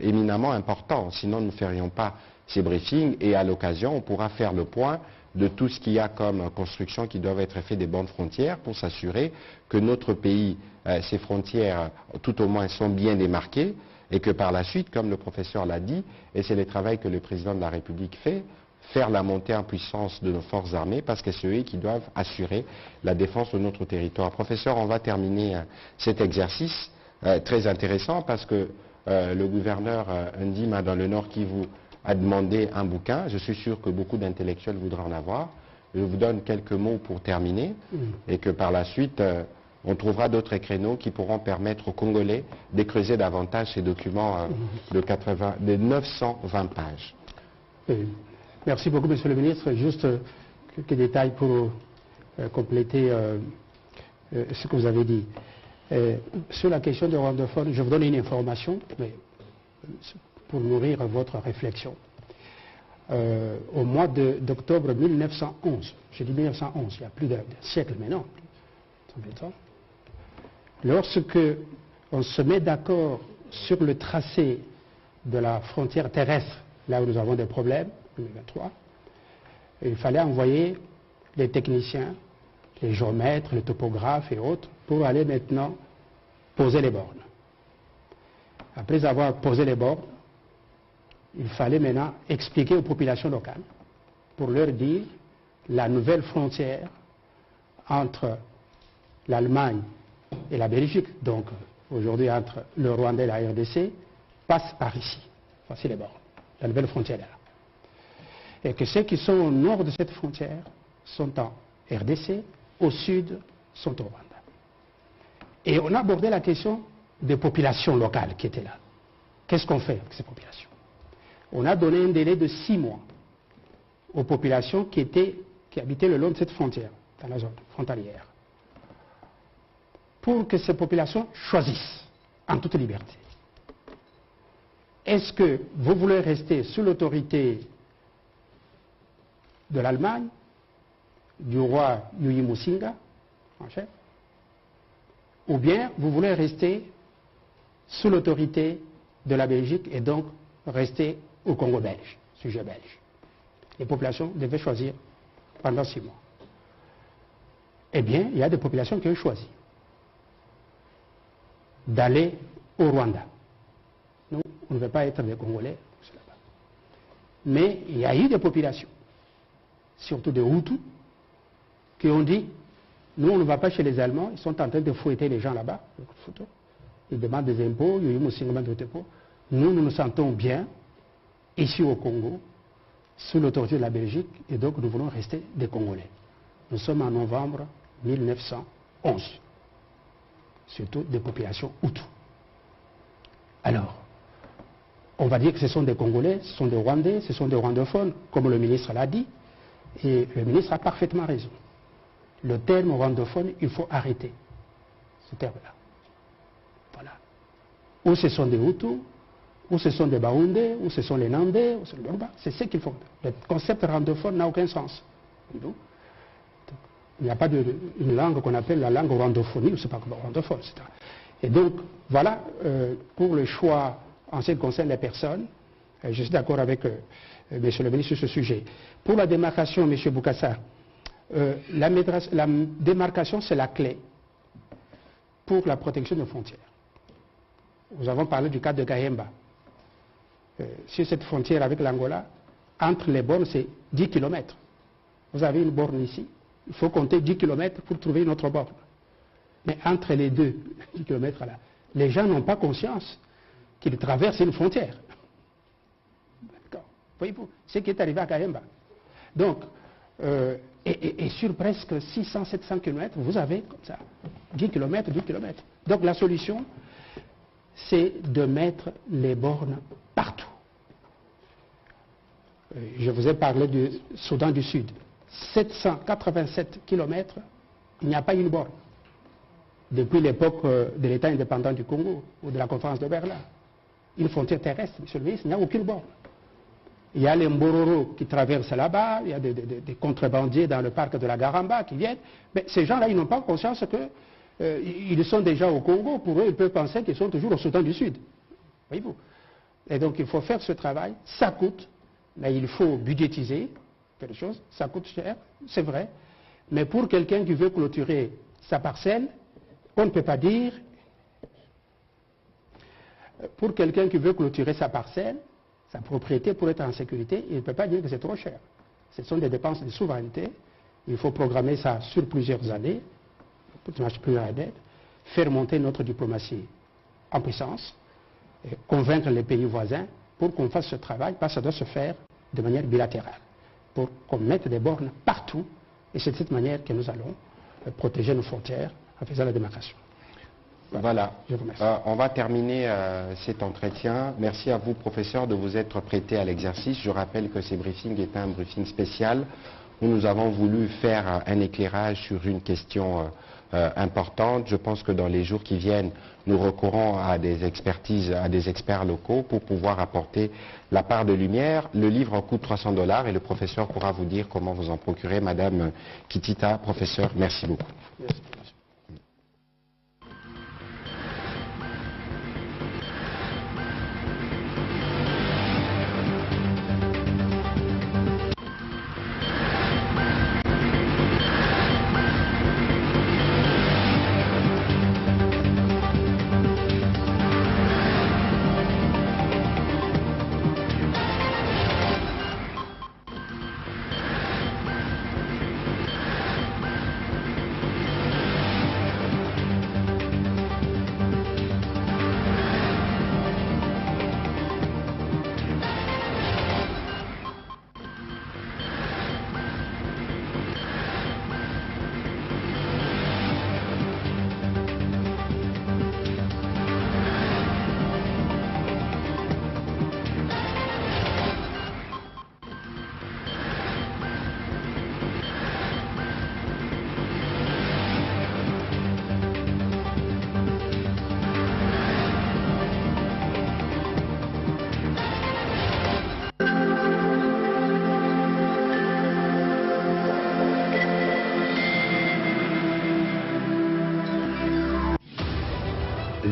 éminemment important. Sinon, nous ne ferions pas ces briefings, et à l'occasion, on pourra faire le point de tout ce qu'il y a comme construction qui doivent être fait des bandes frontières pour s'assurer que notre pays, ses frontières, tout au moins, sont bien démarquées, et que par la suite, comme le professeur l'a dit, et c'est le travail que le président de la République fait, faire la montée en puissance de nos forces armées, parce que c'est eux qui doivent assurer la défense de notre territoire. Professeur, on va terminer cet exercice très intéressant, parce que le gouverneur Ndima dans le Nord Kivu a demandé un bouquin. Je suis sûr que beaucoup d'intellectuels voudraient en avoir. Je vous donne quelques mots pour terminer, et que par la suite, on trouvera d'autres créneaux qui pourront permettre aux Congolais de creuser davantage ces documents de 920 pages. Merci beaucoup, Monsieur le Ministre. Juste quelques détails pour compléter ce que vous avez dit. Sur la question de rwandophone, je vous donne une information, mais pour nourrir votre réflexion. Au mois d'octobre 1911, je dis 1911, il y a plus d'un siècle maintenant, lorsque on se met d'accord sur le tracé de la frontière terrestre, là où nous avons des problèmes, 2023, il fallait envoyer les techniciens, les géomètres, les topographes et autres, pour aller maintenant poser les bornes. Après avoir posé les bornes, il fallait maintenant expliquer aux populations locales, pour leur dire la nouvelle frontière entre l'Allemagne et la Belgique, donc aujourd'hui entre le Rwanda et la RDC, passe par ici. Voici les bornes. La nouvelle frontière est là. Et que ceux qui sont au nord de cette frontière sont en RDC, au sud sont au Rwanda. Et on a abordé la question des populations locales qui étaient là. Qu'est-ce qu'on fait avec ces populations? On a donné un délai de 6 mois aux populations qui habitaient le long de cette frontière, dans la zone frontalière, pour que ces populations choisissent en toute liberté. Est-ce que vous voulez rester sous l'autorité de l'Allemagne, du roi Yuri Musinga, en chef, ou bien vous voulez rester sous l'autorité de la Belgique et donc rester au Congo belge, sujet belge. Les populations devaient choisir pendant 6 mois. Eh bien, il y a des populations qui ont choisi d'aller au Rwanda. Nous, on ne veut pas être des Congolais. Mais il y a eu des populations, surtout des Hutus, qui ont dit, nous on ne va pas chez les Allemands, ils sont en train de fouetter les gens là-bas, ils demandent des impôts, nous nous sentons bien ici au Congo, sous l'autorité de la Belgique, et donc nous voulons rester des Congolais. Nous sommes en novembre 1911, surtout des populations Hutus. Alors, on va dire que ce sont des Congolais, ce sont des Rwandais, ce sont des rwandophones, comme le ministre l'a dit, et le ministre a parfaitement raison. Le terme rwandophone, il faut arrêter ce terme-là. Voilà. Ou ce sont des Hutus, ou ce sont des Baoundés, ou ce sont les Nandais, ou ce sont les Yoruba. C'est ce qu'il faut. Le concept rwandophone n'a aucun sens. Il n'y a pas une langue qu'on appelle la langue rwandophonie, ou c'est pas rwandophone, etc. Et donc, voilà, pour le choix en ce qui concerne les personnes, je suis d'accord avec Monsieur le ministre sur ce sujet. Pour la démarcation, Monsieur Boukassa, la démarcation, c'est la clé pour la protection des frontières. Nous avons parlé du cas de Gahemba. Sur cette frontière avec l'Angola, entre les bornes, c'est 10 km. Vous avez une borne ici, il faut compter 10 km pour trouver une autre borne. Mais entre les deux 10 km là, les gens n'ont pas conscience qu'ils traversent une frontière. D'accord. Voyez-vous, ce qui est arrivé à Gahemba. Donc, et sur presque 600-700 km, vous avez comme ça 10 km, 10 km. Donc la solution, c'est de mettre les bornes partout. Je vous ai parlé du Soudan du Sud. 787 km, il n'y a pas une borne. Depuis l'époque de l'État indépendant du Congo ou de la conférence de Berlin. Une frontière terrestre, monsieur le ministre, il n'y a aucune borne. Il y a les Mbororo qui traversent là-bas, il y a des contrebandiers dans le parc de la Garamba qui viennent. Mais ces gens-là, ils n'ont pas conscience qu'ils sont déjà au Congo. Pour eux, ils peuvent penser qu'ils sont toujours au Soudan du Sud. Voyez-vous. Et donc, il faut faire ce travail. Ça coûte, mais il faut budgétiser quelque chose. Ça coûte cher, c'est vrai. Mais pour quelqu'un qui veut clôturer sa parcelle, on ne peut pas dire... Pour quelqu'un qui veut clôturer sa parcelle, sa propriété pour être en sécurité, il ne peut pas dire que c'est trop cher. Ce sont des dépenses de souveraineté. Il faut programmer ça sur plusieurs années, faire monter notre diplomatie en puissance, convaincre les pays voisins pour qu'on fasse ce travail, parce que ça doit se faire de manière bilatérale, pour qu'on mette des bornes partout, et c'est de cette manière que nous allons protéger nos frontières en faisant la démarcation. Voilà. Je vous remercie. On va terminer cet entretien. Merci à vous, professeur, de vous être prêté à l'exercice. Je rappelle que ce briefing est un briefing spécial où nous avons voulu faire un éclairage sur une question importante. Je pense que dans les jours qui viennent, nous recourons à des expertises, à des experts locaux pour pouvoir apporter la part de lumière. Le livre coûte $300 et le professeur pourra vous dire comment vous en procurer. Madame Kitita, professeur, merci beaucoup. Merci.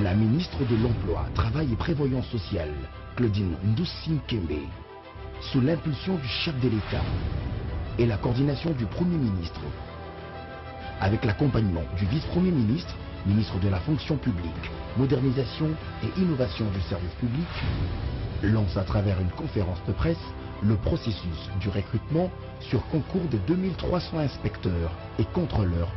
La ministre de l'Emploi, Travail et Prévoyance sociale, Claudine Ndoussim Kembe, sous l'impulsion du chef de l'État et la coordination du Premier ministre, avec l'accompagnement du vice-premier ministre, ministre de la fonction publique, modernisation et innovation du service public, lance à travers une conférence de presse le processus du recrutement sur concours de 2300 inspecteurs et contrôleurs